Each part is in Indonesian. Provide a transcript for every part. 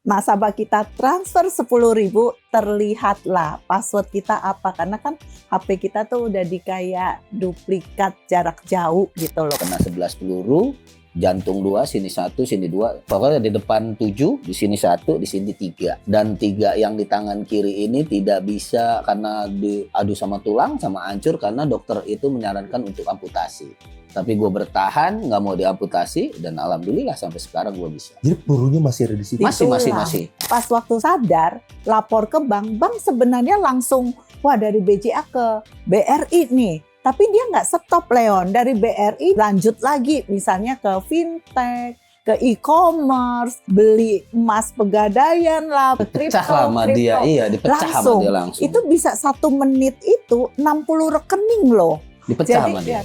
nasabah kita transfer 10.000, terlihatlah password kita apa. Karena kan HP kita tuh udah di kayak duplikat jarak jauh gitu loh. Kena 11 peluru, jantung 2, sini 1, sini 2. Pokoknya di depan 7, di sini 1, di sini 3. Dan 3 yang di tangan kiri ini tidak bisa karena diadu sama tulang, sama hancur karena dokter itu menyarankan untuk amputasi. Tapi gue bertahan, nggak mau diamputasi, dan alhamdulillah sampai sekarang gue bisa. Jadi pelurunya masih ada di situ? Masih. Pas waktu sadar, lapor ke bank sebenarnya langsung, wah dari BCA ke BRI nih. Tapi dia nggak stop, Leon. Dari BRI lanjut lagi, misalnya ke fintech, ke e-commerce, beli emas pegadaian lah, Pecah sama dia, iya dipecah sama dia langsung. Itu bisa 1 menit itu 60 rekening loh. Dipecah sama dia.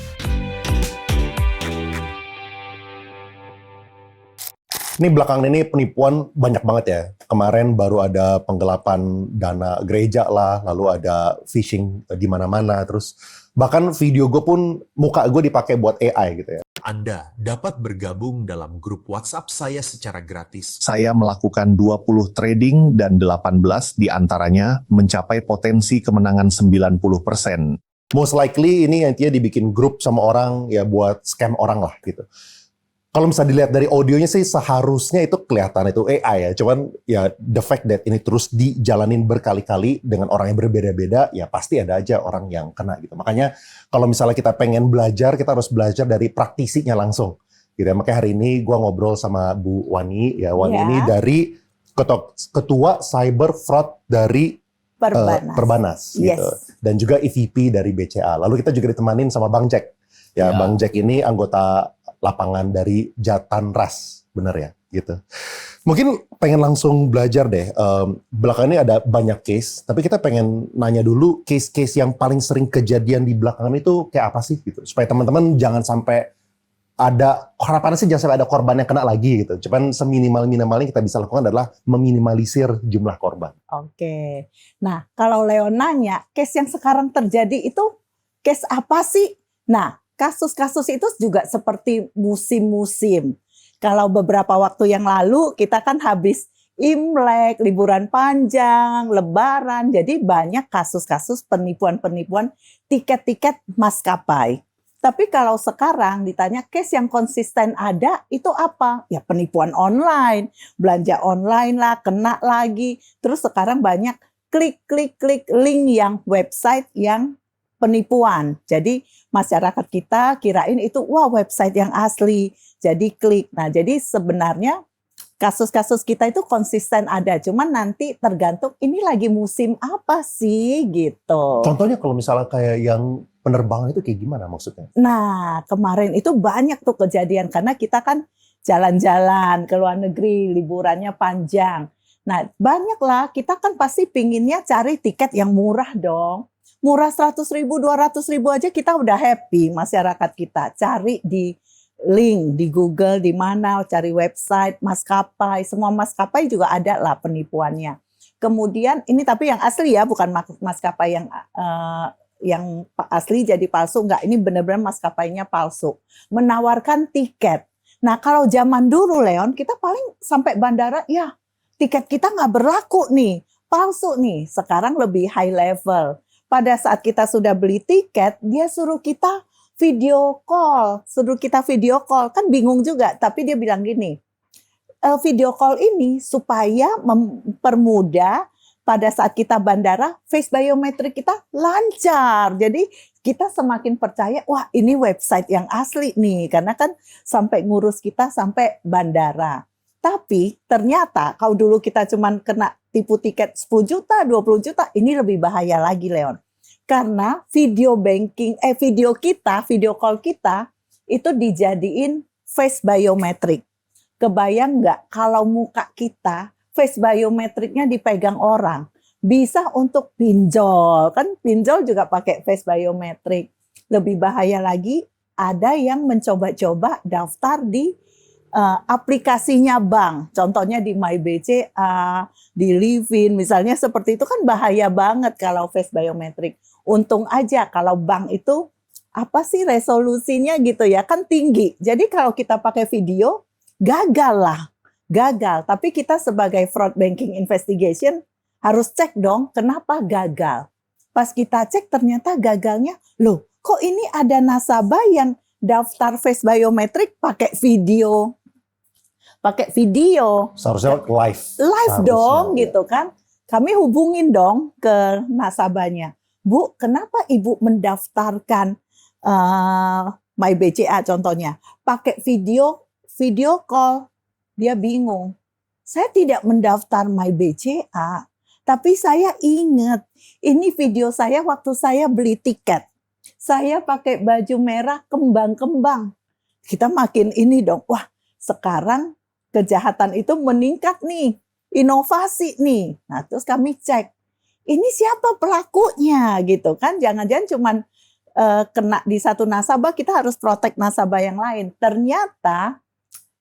Ini belakangan ini penipuan banyak banget ya. Kemarin baru ada penggelapan dana gereja lah, lalu ada phishing di mana-mana. Terus bahkan video gue pun muka gue dipakai buat AI gitu ya. Anda dapat bergabung dalam grup WhatsApp saya secara gratis. Saya melakukan 20 trading dan 18 diantaranya mencapai potensi kemenangan 90%. Most likely ini intinya dibikin grup sama orang ya buat scam orang lah gitu. Kalau misalnya dilihat dari audionya sih seharusnya itu kelihatan itu AI ya. Cuman ya the fact that ini terus dijalanin berkali-kali dengan orang yang berbeda-beda, ya pasti ada aja orang yang kena gitu. Makanya kalau misalnya kita pengen belajar, kita harus belajar dari praktisinya langsung. Gitu ya. Makanya hari ini gue ngobrol sama Bu Wani. Ya, Wani ini dari Ketua Cyber Fraud dari Perbanas. Yes. Gitu. Dan juga EVP dari BCA. Lalu kita juga ditemanin sama Bang Jack. Ya. Bang Jack ini anggota lapangan dari Jatanras, bener ya, gitu. Mungkin pengen langsung belajar deh. Belakangan ini ada banyak case, tapi kita pengen nanya dulu case-case yang paling sering kejadian di belakangan itu kayak apa sih, gitu. Supaya teman-teman jangan sampai ada harapannya sih jangan sampai ada korban yang kena lagi, gitu. Cuman seminimal-minimalnya kita bisa lakukan adalah meminimalisir jumlah korban. Oke. Nah, kalau Leon nanya, case yang sekarang terjadi itu case apa sih? Nah, kasus-kasus itu juga seperti musim-musim. Kalau beberapa waktu yang lalu kita kan habis Imlek, liburan panjang, Lebaran. Jadi banyak kasus-kasus penipuan-penipuan tiket-tiket maskapai. Tapi kalau sekarang ditanya case yang konsisten ada itu apa? Ya penipuan online, belanja online lah, kena lagi. Terus sekarang banyak klik link yang website yang penipuan. Jadi masyarakat kita kirain itu wah website yang asli. Jadi klik. Nah, jadi sebenarnya kasus-kasus kita itu konsisten ada. Cuman nanti tergantung ini lagi musim apa sih gitu. Contohnya kalau misalnya kayak yang penerbangan itu kayak gimana maksudnya? Nah, kemarin itu banyak tuh kejadian karena kita kan jalan-jalan ke luar negeri, liburannya panjang. Nah, banyaklah kita kan pasti pinginnya cari tiket yang murah dong. Murah 100.000, 200.000 aja kita udah happy masyarakat kita. Cari di link, di Google, di mana, cari website, maskapai. Semua maskapai juga ada lah penipuannya. Kemudian ini tapi yang asli ya, bukan maskapai yang asli jadi palsu. Enggak, ini benar-benar maskapainya palsu. Menawarkan tiket. Nah kalau zaman dulu Leon, kita paling sampai bandara, ya tiket kita nggak berlaku nih, palsu nih. Sekarang lebih high level. Pada saat kita sudah beli tiket, dia suruh kita video call. Kan bingung juga, tapi dia bilang gini, video call ini supaya mempermudah pada saat kita bandara, face biometrik kita lancar. Jadi kita semakin percaya, wah ini website yang asli nih, karena kan sampai ngurus kita sampai bandara. Tapi ternyata kalau dulu kita cuman kena tipu tiket 10 juta, 20 juta, ini lebih bahaya lagi Leon. Karena video call kita itu dijadiin face biometrik. Kebayang nggak kalau muka kita face biometriknya dipegang orang? Bisa untuk pinjol, kan pinjol juga pakai face biometrik. Lebih bahaya lagi, ada yang mencoba-coba daftar di aplikasinya bank, contohnya di MyBCA, di Livin, misalnya seperti itu kan bahaya banget kalau face biometrik. Untung aja kalau bank itu apa sih resolusinya gitu ya kan tinggi. Jadi kalau kita pakai video gagal lah. gagal. Tapi kita sebagai fraud banking investigation harus cek dong kenapa gagal. Pas kita cek ternyata gagalnya, loh kok ini ada nasabah yang daftar face biometrik pakai video. Seharusnya live. Live Seharusnya, dong ya. gitu kan. Kami hubungin dong ke nasabahnya. Bu, kenapa Ibu mendaftarkan My BCA contohnya pakai video call? Dia bingung. Saya tidak mendaftar My BCA, tapi saya ingat ini video saya waktu saya beli tiket. Saya pakai baju merah kembang-kembang. Kita makin ini dong. Wah, sekarang kejahatan itu meningkat nih. Inovasi nih. Nah, terus kami cek. Ini siapa pelakunya gitu kan. Jangan-jangan cuman kena di satu nasabah, kita harus protek nasabah yang lain. Ternyata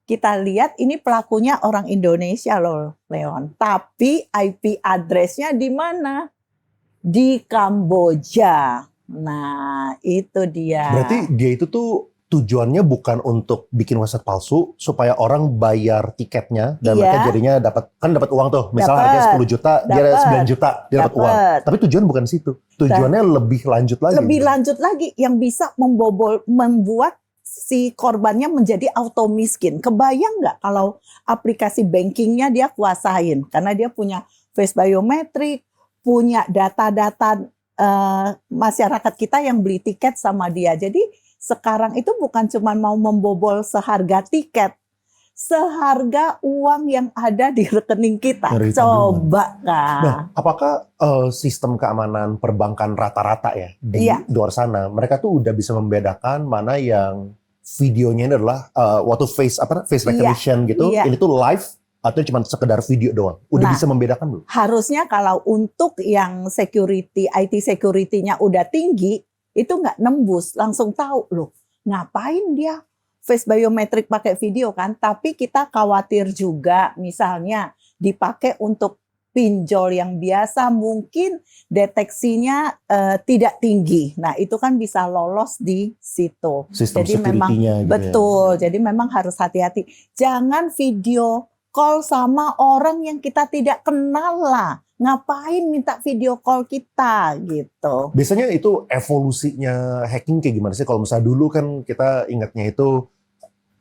kita lihat ini pelakunya orang Indonesia loh, Leon. Tapi IP address-nya di mana? Di Kamboja. Nah, itu dia. Berarti dia itu tuh tujuannya bukan untuk bikin website palsu supaya orang bayar tiketnya dan Iya. mereka jadinya dapat uang tuh. Misalnya harganya 10 juta, dia Dapet. 9 juta, dia dapat uang. Tapi tujuan bukan situ. Tujuannya lebih lanjut lagi. Lebih lanjut lagi yang bisa membuat si korbannya menjadi auto miskin. Kebayang nggak kalau aplikasi bankingnya dia kuasain karena dia punya face biometrik, punya data-data masyarakat kita yang beli tiket sama dia. Jadi sekarang itu bukan cuma mau membobol seharga tiket, seharga uang yang ada di rekening kita. Dari Coba kan. Nah, apakah sistem keamanan perbankan rata-rata ya di Iya. luar sana, mereka tuh udah bisa membedakan mana yang videonya ini adalah waktu face recognition gitu, Iya. ini tuh live atau cuma sekedar video doang? Udah Nah, bisa membedakan belum? harusnya kalau untuk yang security, IT security-nya udah tinggi, itu nggak nembus, langsung tahu loh. Ngapain dia face biometrik pakai video kan? Tapi kita khawatir juga misalnya dipakai untuk pinjol yang biasa mungkin deteksinya tidak tinggi. Nah, itu kan bisa lolos di situ. Sistem Jadi memang security-nya gitu ya. betul. Jadi memang harus hati-hati. Jangan video call sama orang yang kita tidak kenal lah. Ngapain minta video call kita gitu. Biasanya itu evolusinya hacking kayak gimana sih? Kalau misalnya dulu kan kita ingatnya itu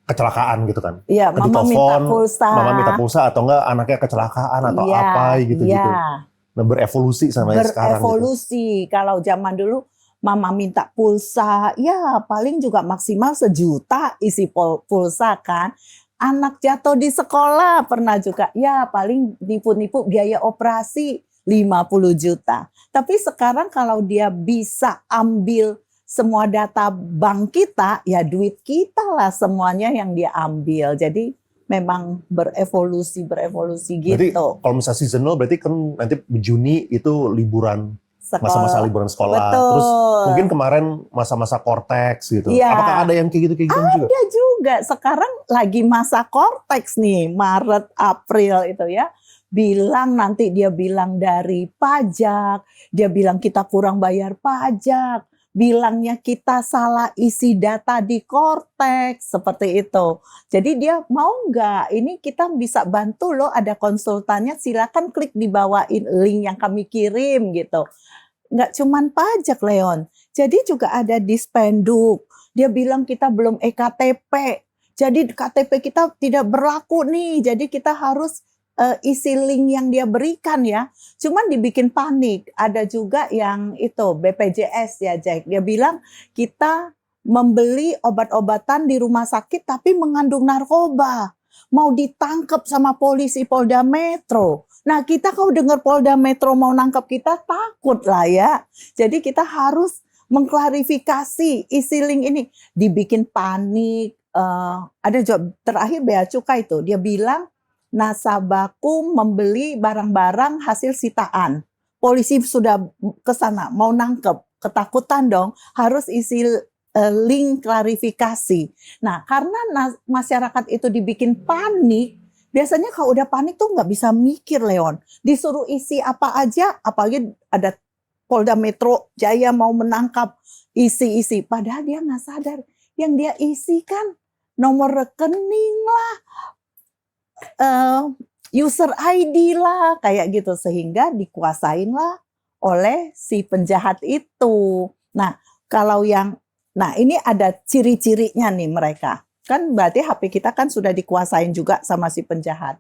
kecelakaan gitu kan. Iya, mama minta Ditelepon, pulsa. mama minta pulsa atau enggak anaknya kecelakaan atau Iya, apa gitu-gitu. iya. Nah, berevolusi sama yang sekarang gitu. Berevolusi. Kalau zaman dulu mama minta pulsa, ya paling juga maksimal 1 juta isi pulsa kan. Anak jatuh di sekolah pernah juga, ya paling nipu-nipu biaya operasi 50 juta. Tapi sekarang kalau dia bisa ambil semua data bank kita, ya duit kita lah semuanya yang dia ambil. Jadi memang berevolusi Berarti gitu. kalau misalnya seasonal berarti kan nanti Juni itu liburan, Sekolah. masa-masa liburan sekolah. Betul. Terus mungkin kemarin masa-masa Cortex gitu. Iya. Apakah ada yang kayak gitu juga? Ada juga. Sekarang lagi masa Cortex nih, Maret, April itu ya. Dia bilang dari pajak, dia bilang kita kurang bayar pajak, bilangnya kita salah isi data di Cortex, seperti itu. Jadi dia mau nggak, ini kita bisa bantu loh, ada konsultannya, silakan klik di bawah link yang kami kirim gitu. Nggak cuman pajak, Leon. Jadi juga ada Dispenduk. Dia bilang kita belum eKTP. Jadi KTP kita tidak berlaku nih. Jadi kita harus isi link yang dia berikan ya. Cuman dibikin panik. Ada juga yang itu BPJS ya, Jack. Dia bilang kita membeli obat-obatan di rumah sakit tapi mengandung narkoba. Mau ditangkap sama polisi Polda Metro. Nah, kita kalau dengar Polda Metro mau nangkap kita, takut lah ya. Jadi kita harus mengklarifikasi isi link ini. Dibikin panik. Ada juga terakhir Bea Cukai itu. Dia bilang, nasabahku membeli barang-barang hasil sitaan. Polisi sudah ke sana, mau nangkep. Ketakutan dong, harus isi link klarifikasi. Nah, karena masyarakat itu dibikin panik, biasanya kalau udah panik tuh nggak bisa mikir, Leon. Disuruh isi apa aja, apalagi ada Polda Metro Jaya mau menangkap, isi-isi. Padahal dia nggak sadar, yang dia isi kan nomor rekening lah, eh, user ID lah kayak gitu sehingga dikuasain lah oleh si penjahat itu. Nah, kalau yang ini ada ciri-cirinya nih mereka. Kan berarti HP kita kan sudah dikuasain juga sama si penjahat.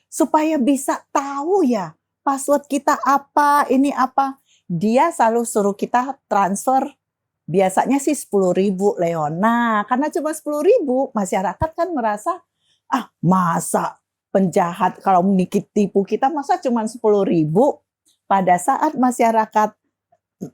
Supaya bisa tahu ya password kita apa, ini apa. Dia selalu suruh kita transfer biasanya sih 10.000 Leon. Nah, karena cuma 10.000, masyarakat kan merasa masa penjahat kalau tipu kita masa cuma 10.000. Pada saat masyarakat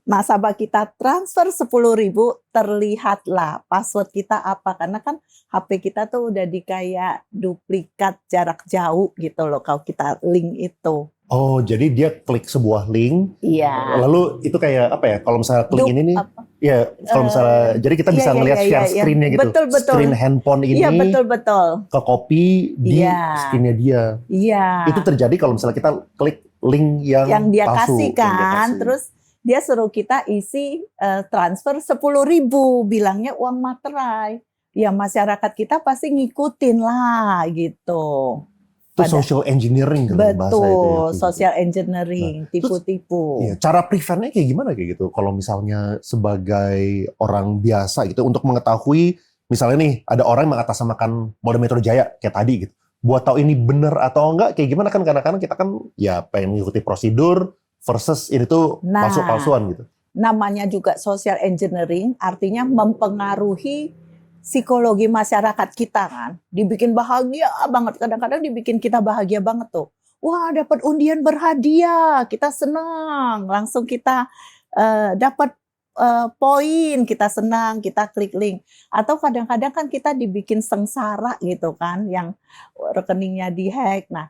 nasabah kita transfer 10.000, terlihatlah password kita apa, karena kan HP kita tuh udah kayak duplikat jarak jauh gitu loh kalau kita link itu. Oh, jadi dia klik sebuah link, Iya. lalu itu kayak apa ya? Kalau misalnya klik ini nih, Apa? ya kalau misalnya, jadi kita bisa ngelihat share screen-nya gitu, Betul. screen handphone ini, Iya betul. ke copy di Iya. screen-nya dia. Iya. Itu terjadi kalau misalnya kita klik link yang dia palsu, kasih yang dia kan, kasih. terus dia suruh kita isi transfer 10.000, bilangnya uang materai. Ya masyarakat kita pasti ngikutin lah gitu. Itu social engineering dalam bahasa itu ya. Betul, social engineering, tipu-tipu. Iya, cara preventnya kayak gimana kayak gitu? Kalau misalnya sebagai orang biasa gitu untuk mengetahui misalnya nih ada orang yang mengatasnamakan Polda Metro Jaya kayak tadi gitu. Buat tahu ini benar atau enggak kayak gimana kan kadang-kadang kita kan ya pengen mengikuti prosedur versus ini tuh palsu-palsuan gitu. Namanya juga social engineering, artinya mempengaruhi psikologi masyarakat kita kan, dibikin bahagia banget, kadang-kadang dibikin kita bahagia banget tuh. Wah, dapat undian berhadiah, kita senang, langsung kita dapat poin, kita senang, kita klik link. Atau kadang-kadang kan kita dibikin sengsara gitu kan, yang rekeningnya dihack. Nah,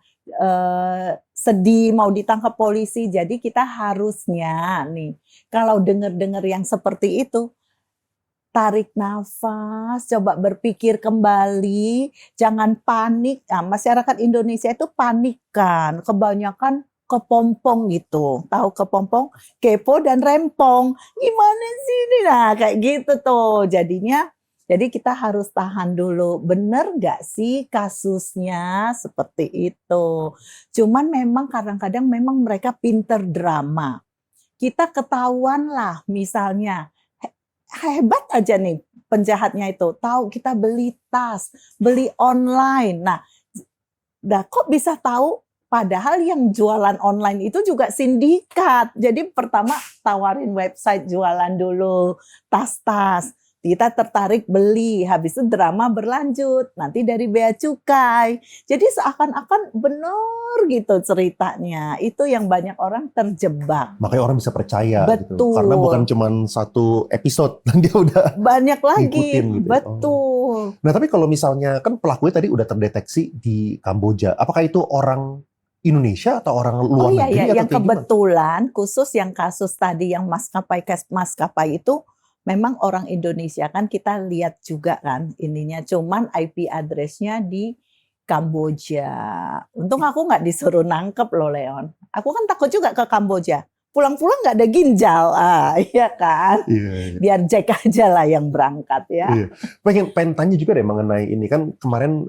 sedih mau ditangkap polisi, jadi kita harusnya nih, kalau dengar-dengar yang seperti itu, tarik nafas, coba berpikir kembali, jangan panik. Nah, masyarakat Indonesia itu panik kan, kebanyakan kepompong gitu. Tahu kepompong? Kepo dan rempong. Gimana sih ini? Nah, kayak gitu tuh. Jadi kita harus tahan dulu. Bener nggak sih kasusnya seperti itu? Cuman memang kadang-kadang memang mereka pinter drama. Kita ketahuan lah misalnya, hebat aja nih penjahatnya itu, tahu kita beli tas, beli online. Nah, kok bisa tahu? Padahal yang jualan online itu juga sindikat. Jadi pertama tawarin website jualan dulu tas-tas. Kita tertarik beli, habis itu drama berlanjut, nanti dari bea cukai. Jadi seakan-akan benar gitu ceritanya. Itu yang banyak orang terjebak. Makanya orang bisa percaya Betul. gitu. Karena bukan cuma satu episode, dan dia udah banyak lagi. ngikutin gitu. Betul. Nah tapi kalau misalnya, kan pelakunya tadi udah terdeteksi di Kamboja. Apakah itu orang Indonesia atau orang luar negeri? Iya, atau yang kayak kebetulan khusus yang kasus tadi yang maskapai itu memang orang Indonesia kan, kita lihat juga kan ininya, cuman IP address-nya di Kamboja. Untung aku nggak disuruh nangkep loh Leon. Aku kan takut juga ke Kamboja. Pulang-pulang nggak ada ginjal, iya kan? Iya. Biar Jack aja lah yang berangkat ya. Iya. Pengen tanya juga deh mengenai ini, kan kemarin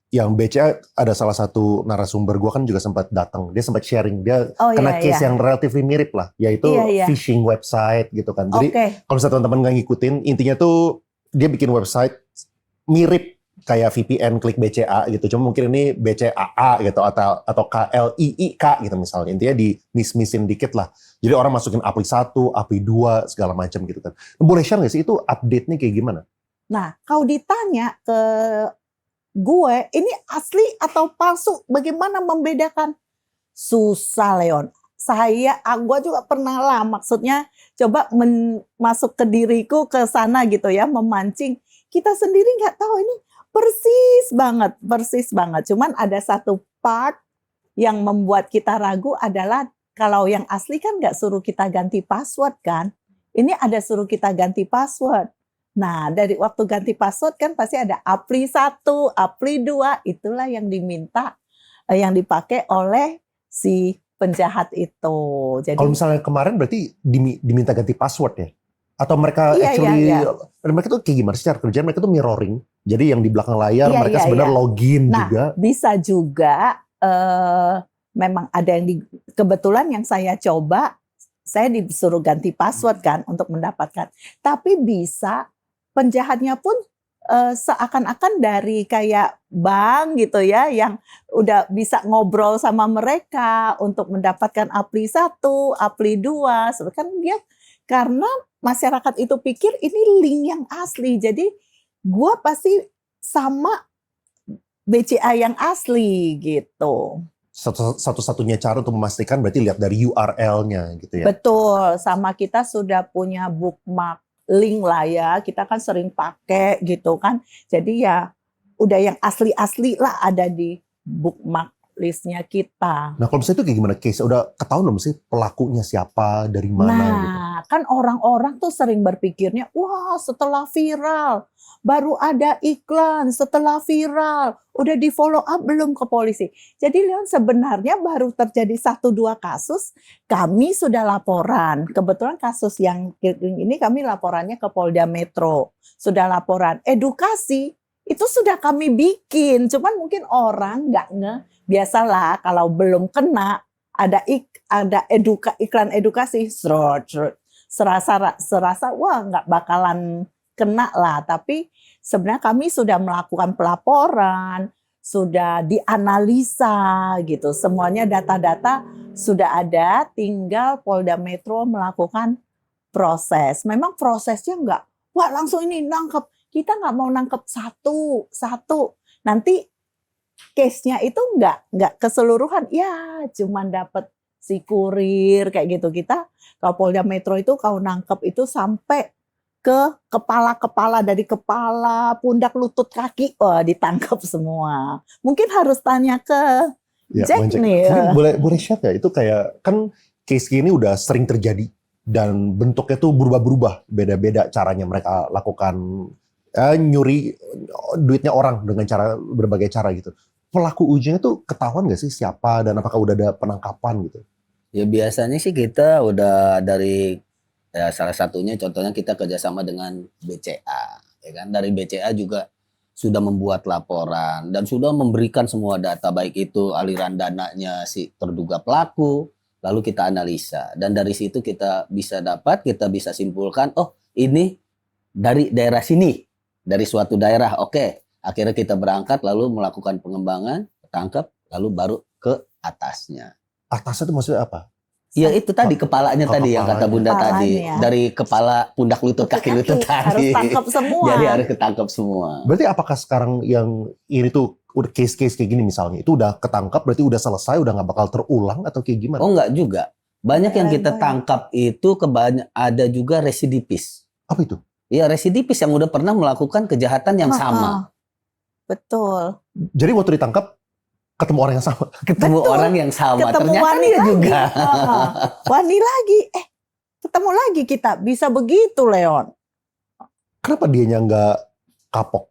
yang BCA ada salah satu narasumber gue kan juga sempat datang, dia sempat sharing, dia kena case yang relatif mirip lah, yaitu phishing website gitu kan. Jadi kalau misalnya teman-teman nggak ngikutin, intinya tuh dia bikin website mirip kayak VPN klik BCA gitu, cuma mungkin ini BCAA gitu atau KLIIK gitu misalnya, intinya di miss-missin dikit lah. Jadi orang masukin API 1, API 2 segala macam gitu kan. Boleh share nggak sih itu update-nya kayak gimana? Nah, kalau ditanya ke gue, ini asli atau palsu, bagaimana membedakan? Susah Leon. Gue juga pernah lah, maksudnya coba masuk ke diriku ke sana gitu ya, memancing. Kita sendiri nggak tahu ini persis banget. Cuman ada satu part yang membuat kita ragu adalah kalau yang asli kan nggak suruh kita ganti password kan. Ini ada suruh kita ganti password. Nah, dari waktu ganti password kan pasti ada API 1, API 2, itulah yang diminta, yang dipakai oleh si penjahat itu. Jadi kalau misalnya kemarin berarti diminta ganti password ya? Atau mereka Iya, actually, iya. mereka tuh kayak gimana secara kerjaan, mereka tuh mirroring. Jadi yang di belakang layar Iya, mereka iya, sebenarnya iya. login Nah, juga. bisa juga memang ada yang kebetulan yang saya coba, saya disuruh ganti password kan untuk mendapatkan. Tapi bisa penjahatnya pun seakan-akan dari kayak bank gitu ya, yang udah bisa ngobrol sama mereka untuk mendapatkan apli 1, apli 2. Kan dia karena masyarakat itu pikir ini link yang asli. Jadi gua pasti sama BCA yang asli gitu. Satu-satunya cara untuk memastikan berarti lihat dari URL-nya gitu ya. Betul, sama kita sudah punya bookmark link lah ya. Kita kan sering pakai gitu kan. Jadi ya udah yang asli-asli lah ada di bookmark listnya kita. Nah kalau misalnya itu kayak gimana case? Udah ketahuan belum sih pelakunya siapa, dari mana gitu? Nah, kan orang-orang tuh sering berpikirnya, wah setelah viral, baru ada iklan, setelah viral, udah di follow up belum ke polisi. Jadi Leon sebenarnya baru terjadi 1-2 kasus, kami sudah laporan. Kebetulan kasus yang ini kami laporannya ke Polda Metro. Sudah laporan. Edukasi, itu sudah kami bikin, cuman mungkin orang nggak biasalah kalau belum kena, ada iklan edukasi, serasa wah nggak bakalan kena lah. Tapi sebenarnya kami sudah melakukan pelaporan, sudah dianalisa gitu. Semuanya data-data sudah ada, tinggal Polda Metro melakukan proses. Memang prosesnya nggak, wah langsung ini nangkep. Kita nggak mau nangkep satu. Nanti case-nya itu nggak keseluruhan. Ya cuman dapat si kurir kayak gitu. Kita kalau Polda Metro itu kalau nangkep itu sampai ke kepala-kepala, dari kepala, pundak, lutut, kaki, wah ditangkap semua. Mungkin harus tanya ke Jack Bang Jack. nih. Mungkin boleh share ya, itu kayak kan case gini udah sering terjadi dan bentuknya tuh berubah-berubah, beda-beda caranya mereka lakukan nyuri duitnya orang dengan cara berbagai cara gitu. Pelaku ujungnya tuh ketahuan nggak sih siapa dan apakah udah ada penangkapan gitu? Ya biasanya sih kita udah dari ya salah satunya contohnya kita kerjasama dengan BCA, ya kan. Dari BCA juga sudah membuat laporan dan sudah memberikan semua data, baik itu aliran dananya si terduga pelaku, lalu kita analisa dan dari situ kita bisa simpulkan, oh ini dari daerah sini, dari suatu daerah, oke. Akhirnya kita berangkat lalu melakukan pengembangan, tangkap, lalu baru ke atasnya. Atasnya itu maksudnya apa? Ya itu tadi kepalanya tadi yang kata Bunda tadi, Kepalanya. dari kepala, pundak, lutut, kaki, lutut harus tadi. tangkap semua. Jadi harus ketangkap semua. Berarti apakah sekarang yang ini tuh udah case-case kayak gini misalnya itu udah ketangkap berarti udah selesai, udah nggak bakal terulang atau kayak gimana? Oh enggak juga. Banyak yang kita Banyak. tangkap itu ada juga residipis. Apa itu? Ya residipis yang udah pernah melakukan kejahatan yang sama. Betul. Jadi waktu ditangkap ketemu orang yang sama. Ketemu Betul. orang yang sama. Ketemu Ternyata Wani dia lagi. juga. Wani lagi. Ketemu lagi kita. Bisa begitu, Leon. Kenapa dianya nggak kapok?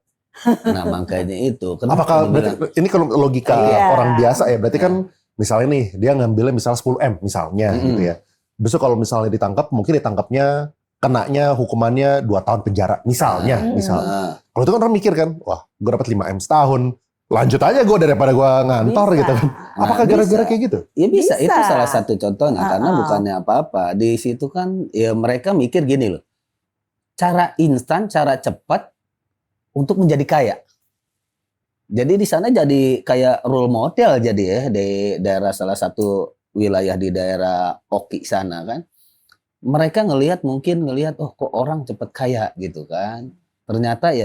Nah makanya itu. Kenapa Apakah dibilang- berarti, ini kalau logika Iya. orang biasa ya, berarti kan misalnya nih dia ngambilnya misalnya 10M misalnya gitu ya. Besok kalau misalnya ditangkap, mungkin ditangkapnya kenanya hukumannya 2 tahun penjara misalnya, misalnya. Nah, Kalau itu kan orang mikir kan, wah gue dapat 5M setahun, lanjut aja gue daripada gue ngantor Bisa. gitu kan. Apakah bisa. gara-gara kayak gitu? Ya bisa, Bisa. itu salah satu contohnya karena Uh-uh. bukannya apa-apa. Di situ kan ya mereka mikir gini loh. Cara instan, cara cepat untuk menjadi kaya. Jadi di sana jadi kayak role model jadi ya di daerah salah satu wilayah di daerah Oki sana kan. Mereka mungkin ngelihat oh kok orang cepat kaya gitu kan. Ternyata ya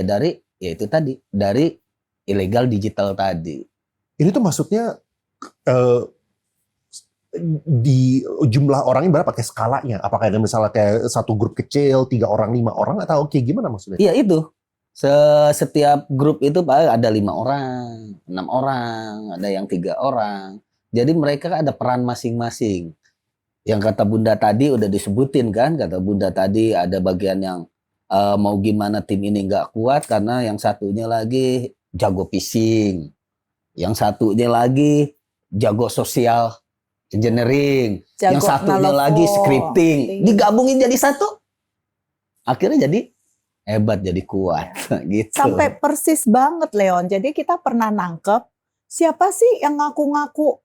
itu tadi dari ilegal digital tadi. Ini tuh maksudnya di jumlah orangnya berapa kayak skalanya? Apakah ada misalnya kayak satu grup kecil, 3 orang, 5 orang atau kayak gimana maksudnya? Iya itu. Setiap grup itu paling ada 5 orang, 6 orang, ada yang 3 orang. Jadi mereka ada peran masing-masing. Yang kata Bunda tadi udah disebutin kan, kata Bunda tadi ada bagian yang mau gimana tim ini nggak kuat karena yang satunya lagi jago phishing, yang satunya lagi jago social engineering, yang Jago satunya nelfon. lagi scripting, digabungin jadi satu. Akhirnya jadi hebat, jadi kuat gitu. Sampai persis banget Leon. Jadi kita pernah nangkep siapa sih yang ngaku-ngaku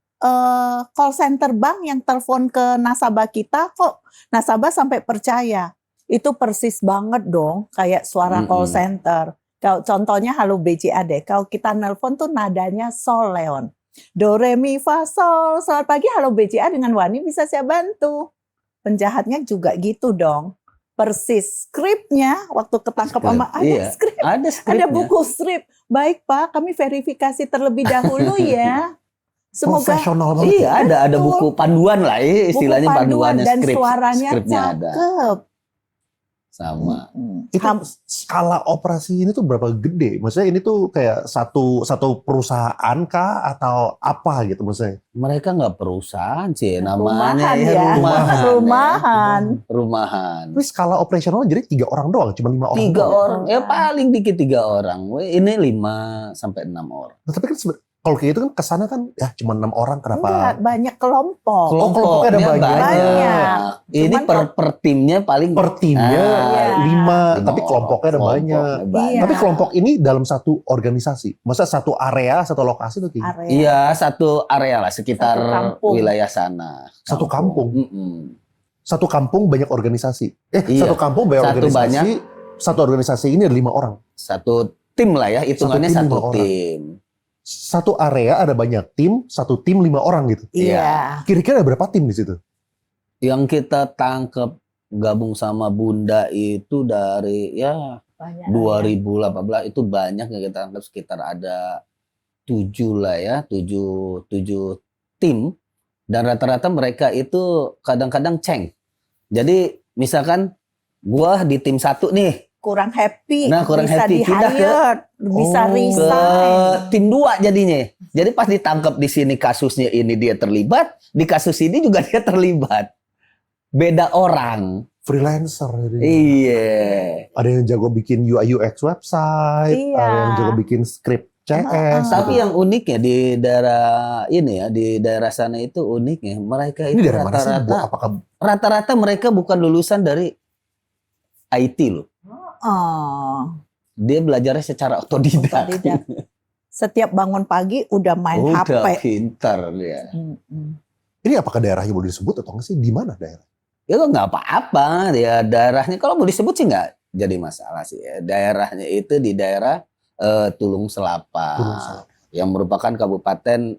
call center bank yang telepon ke nasabah kita, kok nasabah sampai percaya. Itu persis banget dong kayak suara call center. Kalau contohnya halo BCA deh, kalau kita nelpon tuh nadanya sol Leon. Do re mi fa sol. Selamat pagi halo BCA, dengan Wani bisa saya bantu. Penjahatnya juga gitu dong. Persis skripnya waktu ketangkep sama ada Iya, skrip. ada skripnya. Ada buku skrip. Baik Pak, kami verifikasi terlebih dahulu ya. Semoga Profesional banget. Iya, ada Betul. buku panduan lah, istilahnya buku panduan panduannya dan skrip. suaranya Skripnya ada cakep. sama. Itu skala operasi ini tuh berapa gede? Maksudnya ini tuh kayak satu perusahaan kah atau apa gitu maksudnya? Mereka nggak perusahaan sih, Rumahan namanya ya. rumahan. Rumahan. Rumahan. Tapi skala operasional jadi 3 orang doang, cuma 5 orang. 3 doang. orang, ya paling dikit 3 orang. Ini 5 sampai 6 orang. Nah, tapi kan kalau kayak gitu kan kesana kan ya cuma 6 orang, kenapa? Enggak, banyak kelompok. kelompoknya ada banyak. Banyak. Ini Cuman per timnya paling Per timnya Iya. 5, 5 tapi kelompoknya ada banyak. Iya. Tapi kelompok ini dalam satu organisasi, maksudnya satu area, satu lokasi tuh kayak gitu? Area. Iya, satu area lah sekitar Satu kampung. wilayah sana. Satu kampung? Mm-mm. Satu kampung banyak organisasi. Iya. Satu kampung banyak Satu organisasi. banyak. Satu organisasi ini ada 5 orang. Satu tim lah ya, hitungannya tim, satu 5 orang. tim. Satu area ada banyak tim, satu tim 5 orang gitu. Iya. Kira-kira ada berapa tim di situ? Yang kita tangkap gabung sama Bunda itu dari ya Banyak. 2018 itu banyak yang kita tangkap, sekitar ada 7 lah ya, 7 tim, dan rata-rata mereka itu kadang-kadang ceng. Jadi misalkan gua di tim 1 nih, Kurang happy. Nah, kurang bisa happy. Pindah ke- di-hire, bisa Oh. ke resign. tim 2 jadinya. Jadi pas ditangkap di sini kasusnya ini dia terlibat, di kasus ini juga dia terlibat. Beda orang. Freelancer. Jadi. Iya. Ada yang jago bikin UI UX website, Iya. ada yang jago bikin script CS. Tapi yang uniknya di daerah ini ya, di daerah sana itu uniknya mereka ini itu dari mana sih? Bu? rata-rata Apakah rata-rata mereka bukan lulusan dari IT loh. Oh, Dia belajarnya secara otodidak. otodidak. Setiap bangun pagi udah main Udah HP. pintar dia. ini apakah daerahnya boleh disebut atau enggak sih? Di mana daerah? Ya nggak apa-apa, ya daerahnya kalau mau disebut sih nggak jadi masalah sih. Ya. Daerahnya itu di daerah Tulung Selapa, Tulung Selapa. yang merupakan kabupaten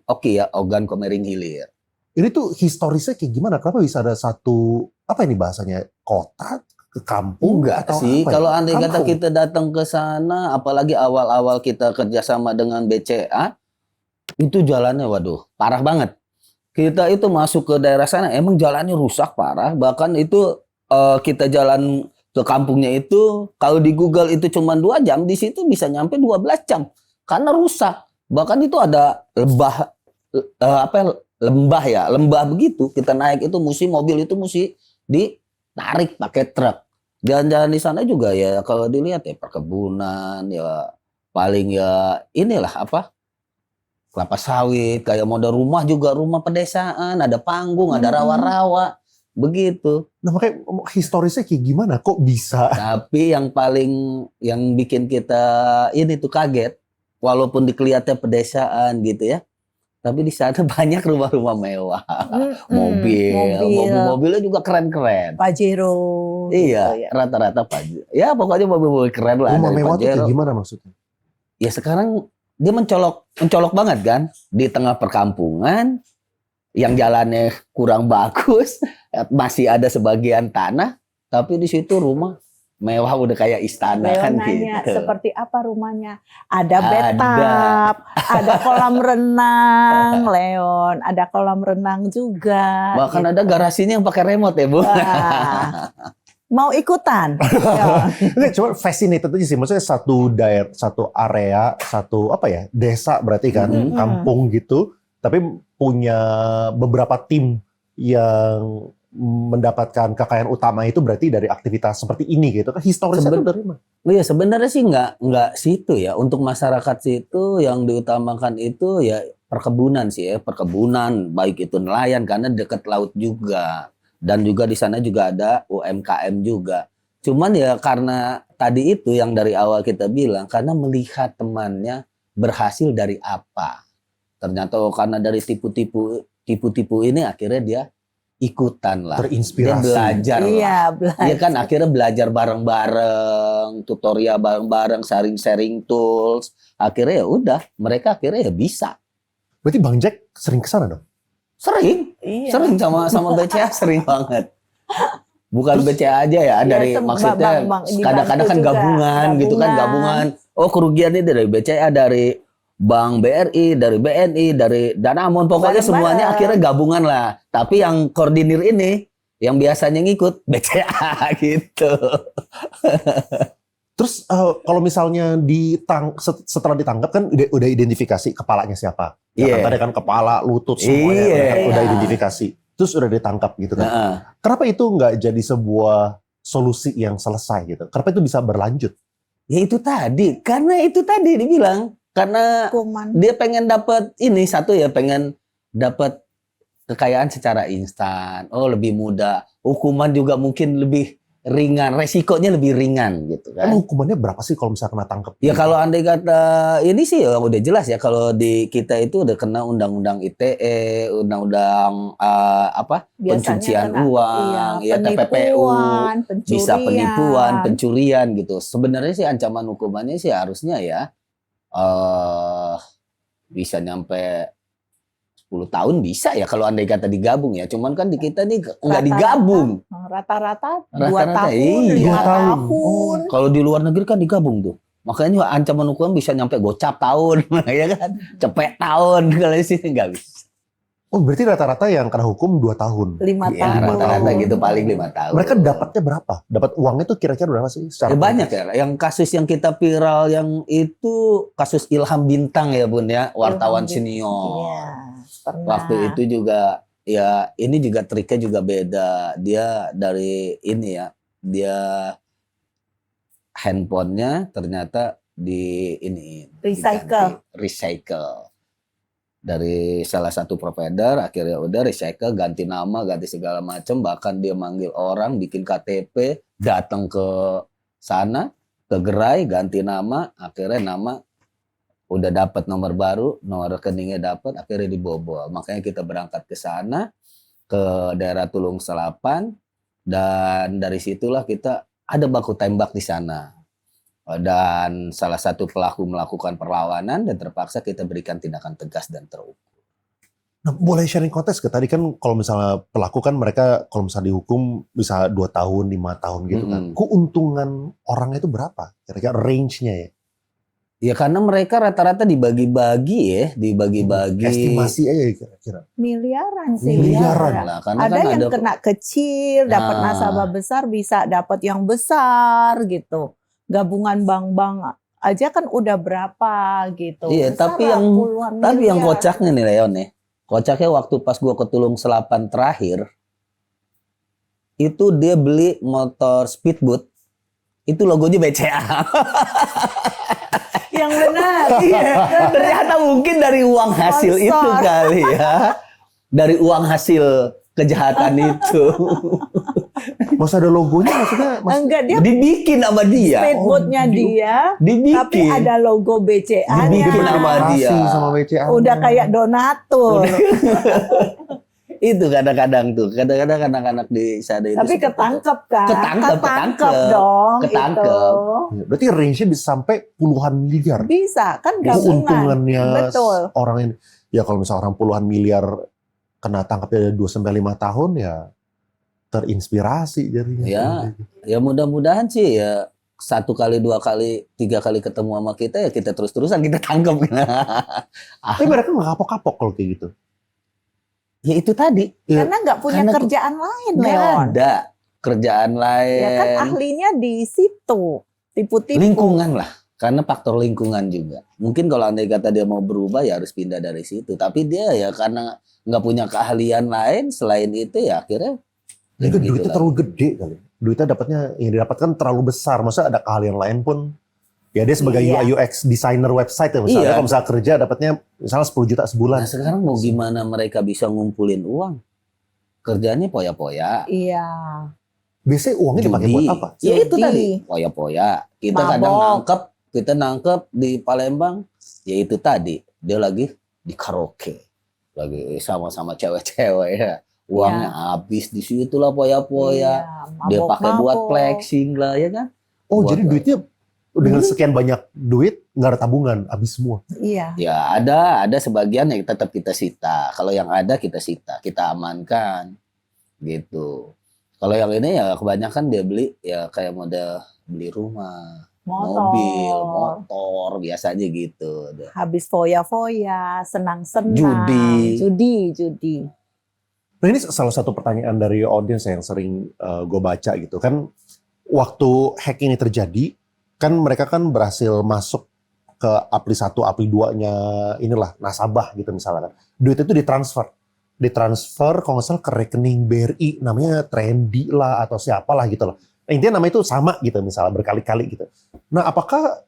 Ogan Komering Hilir. Ini tuh historisnya kayak gimana? Kenapa bisa ada satu apa ini bahasanya, kota ke kampung? Enggak atau sih, apa ya? kalau andai kata Kampung. kita datang ke sana, apalagi awal-awal kita kerjasama dengan BCA, itu jalannya waduh parah banget. Kita itu masuk ke daerah sana, emang jalannya rusak parah. Bahkan itu kita jalan ke kampungnya itu, kalau di Google itu cuma 2 jam, di situ bisa nyampe 12 jam karena rusak. Bahkan itu ada lembah begitu. Kita naik itu mobil itu mesti ditarik pakai truk. Jalan-jalan di sana juga ya kalau dilihat ya perkebunan ya paling ya inilah kelapa sawit, kayak model rumah juga rumah pedesaan, ada panggung, ada rawa-rawa begitu. Nah makanya historisnya kayak gimana? Kok bisa? Tapi yang bikin kita ini tuh kaget, walaupun dikelihatnya pedesaan gitu ya, tapi di sana banyak rumah-rumah mewah, mobilnya juga keren-keren. Pajero. Iya, gitu ya. rata-rata Pajero. Ya pokoknya mobil-mobil keren lah Rumah dari mewah tuh Pajero. kayak gimana maksudnya? Ya sekarang dia mencolok banget kan di tengah perkampungan yang jalannya kurang bagus, masih ada sebagian tanah, tapi di situ rumah mewah udah kayak istana Leon kan nanya, gitu. seperti apa rumahnya? Ada bathtub, ada kolam renang, Leon, ada kolam renang juga. Bahkan gitu. ada garasinya yang pakai remote ya, Bu. Wah. Mau ikutan? Ya. Nggak, cuma fascinated aja sih. Maksudnya satu daerah, satu area, satu desa berarti kan, Mm-mm. kampung gitu. Tapi punya beberapa tim yang mendapatkan kekayaan utama itu berarti dari aktivitas seperti ini gitu kan. Historisnya itu dari mana? Iya sebenarnya sih nggak situ ya. Untuk masyarakat situ yang diutamakan itu ya perkebunan sih ya, perkebunan baik itu nelayan karena dekat laut juga. Dan juga di sana juga ada UMKM juga. Cuman ya karena tadi itu yang dari awal kita bilang, karena melihat temannya berhasil dari apa. Ternyata karena dari tipu-tipu ini akhirnya dia ikutan lah. Dia Terinspirasi. belajar lah. Iya, belajar. Dia kan akhirnya belajar bareng-bareng, tutorial bareng-bareng, sharing-sharing tools. Akhirnya ya udah, mereka akhirnya ya bisa. Berarti Bang Jack sering kesana dong? Sering, Iya. sering sama BCA sering banget. Bukan BCA aja ya, dari Iya, maksudnya dibantu kadang-kadang kan juga. gabungan gitu kan, gabungan. Oh kerugiannya dari BCA, dari Bank BRI, dari BNI, dari Danamon, pokoknya Bareng-bareng. semuanya akhirnya gabungan lah. Tapi yang koordinir ini, yang biasanya ngikut BCA gitu. Terus kalau misalnya setelah ditangkap kan udah identifikasi kepalanya siapa? Ya kan Iya. tadi kan kepala, lutut semuanya Iya. udah Iya. identifikasi. Terus udah ditangkap gitu kan. Nah, Kenapa itu nggak jadi sebuah solusi yang selesai gitu? Kenapa itu bisa berlanjut? ya itu tadi, karena itu tadi dibilang, karena Hukuman. dia pengen dapat ini satu ya, pengen dapat kekayaan secara instan. Oh lebih mudah, hukuman juga mungkin lebih ringan, resikonya lebih ringan gitu kan. Emang hukumannya berapa sih kalau misalnya kena tangkap? Ya kalau andai kata ini sih ya udah jelas ya, kalau di kita itu udah kena undang-undang ITE, undang-undang pencucian kena, uang, ya TPPU, penipuan, bisa pencurian. penipuan, pencurian gitu. Sebenarnya sih ancaman hukumannya sih harusnya ya bisa nyampe 10 tahun bisa ya kalau andai kata digabung ya. Cuman kan di kita nih nggak digabung. Rata-rata 2 Rata-rata, tahun, iya. 5 tahun. Oh. Kalau di luar negeri kan digabung tuh. Makanya ancaman hukuman bisa nyampe gocap tahun, ya kan? Cepet tahun, kalau di sini nggak bisa. Oh berarti rata-rata yang kena hukum 2 tahun. 5 Ya tahun. rata-rata gitu paling 5 tahun. Mereka dapatnya berapa? Dapat uangnya tuh kira-kira berapa sih? Ya, banyak ya. Yang kasus yang kita viral yang itu kasus Ilham Bintang ya Bun ya, wartawan Ilham senior. Iya, pernah. Waktu itu juga ya ini juga triknya juga beda. Dia dari ini ya, dia handphonenya ternyata di ini Recycle. recycle dari salah satu provider, akhirnya udah recycle, ganti nama, ganti segala macam, bahkan dia manggil orang bikin KTP, datang ke sana, ke gerai, ganti nama, akhirnya nama udah dapat nomor baru, nomor rekeningnya dapat, akhirnya dibobol. Makanya kita berangkat ke sana, ke daerah Tulung Selapan, dan dari situlah kita ada baku tembak di sana. Dan salah satu pelaku melakukan perlawanan dan terpaksa kita berikan tindakan tegas dan terukur. Nah, boleh sharing konteks ke tadi kan kalau misalnya pelaku kan mereka kalau misalnya dihukum bisa 2 tahun, 5 tahun gitu kan. Keuntungan orangnya itu berapa? Kira-kira range-nya ya? Ya karena mereka rata-rata dibagi-bagi ya, dibagi-bagi. Estimasi aja kira-kira. Miliaran sih. Miliaran. Lah, karena Ada kan yang ada kena kecil, dapat Nah. nasabah besar, bisa dapat yang besar gitu. Gabungan bank-bank aja kan udah berapa gitu. Iya, Besar tapi lah, yang puluhan yang miliar. kocaknya nih Leon nih. Kocaknya waktu pas gua ke Tulung Selapan terakhir itu dia beli motor speedboat. Itu logonya BCA. Yang benar. Iya, ternyata mungkin dari uang hasil Sponsor. itu kali ya. Dari uang hasil kejahatan itu. Masa ada logonya maksudnya? Enggak, dia Dibikin sama dia. speedboatnya dia, Dibikin. tapi ada logo BCA-nya. Dibikin sama dia. Kasih sama BCA. Udah kayak donatur. Itu kadang-kadang tuh. Kadang-kadang anak-anak di sana itu. Tapi seperti itu. ketangkep kan? Ketangkep. dong. Ketangkep. Itu. Berarti range-nya bisa sampai puluhan miliar. Bisa kan gabungan. Keuntungannya Betul. orang ini. Ya kalau misalnya orang puluhan miliar kena tangkapnya 2 sampai 5 tahun ya terinspirasi jadinya. Ya. Ya mudah-mudahan sih ya 1 kali, 2 kali, 3 kali ketemu sama kita ya kita terus-terusan kita tangkap. Tapi mereka nggak kapok-kapok kalau kayak gitu. Ya itu tadi. Karena nggak punya Karena kerjaan lain, Nggak Leon. ada kerjaan lain. Ya kan ahlinya di situ. Tipu-tipu. Lingkungan lah. Karena faktor lingkungan juga. Mungkin kalau andai kata dia mau berubah ya harus pindah dari situ. Tapi dia ya karena nggak punya keahlian lain selain itu ya akhirnya. Itu gitu duitnya lah. terlalu gede kali. Duitnya dapatnya yang didapatkan terlalu besar. Masa ada keahlian lain pun. Ya dia sebagai Iya. UI UX designer website ya misalnya. Iya. Kalau misalnya kerja dapatnya misalnya 10 juta sebulan. Nah sekarang mau gimana mereka bisa ngumpulin uang? Kerjanya poya-poya. Iya. Biasanya uangnya dipakai Judi. buat apa? Ya itu Judi. tadi, poya-poya. Kita kadang Mabok. kita nangkep di Palembang, ya itu tadi, dia lagi di karaoke. Lagi sama-sama cewek-cewek ya. Uangnya habis di situ lah poya-poya. Dia pakai buat flexing lah ya kan. Oh, Buat jadi duitnya dengan sekian banyak duit nggak ada tabungan, habis semua. Iya. Ya ada sebagian yang tetap kita sita. Kalau yang ada kita sita, kita amankan gitu. Kalau yang ini ya kebanyakan dia beli ya kayak model beli rumah, mobil, motor, biasanya gitu. Habis foya-foya, senang-senang. Judi. Nah ini salah satu pertanyaan dari audiens yang sering gue baca gitu kan. Waktu hack ini terjadi, kan mereka kan berhasil masuk ke APRI 1, APRI 2-nya inilah nasabah gitu misalnya kan. Duit itu ditransfer kalau nggak salah ke rekening BRI, namanya Trendy lah atau siapalah gitu loh. Nah, intinya nama itu sama gitu misalnya berkali-kali gitu. Nah apakah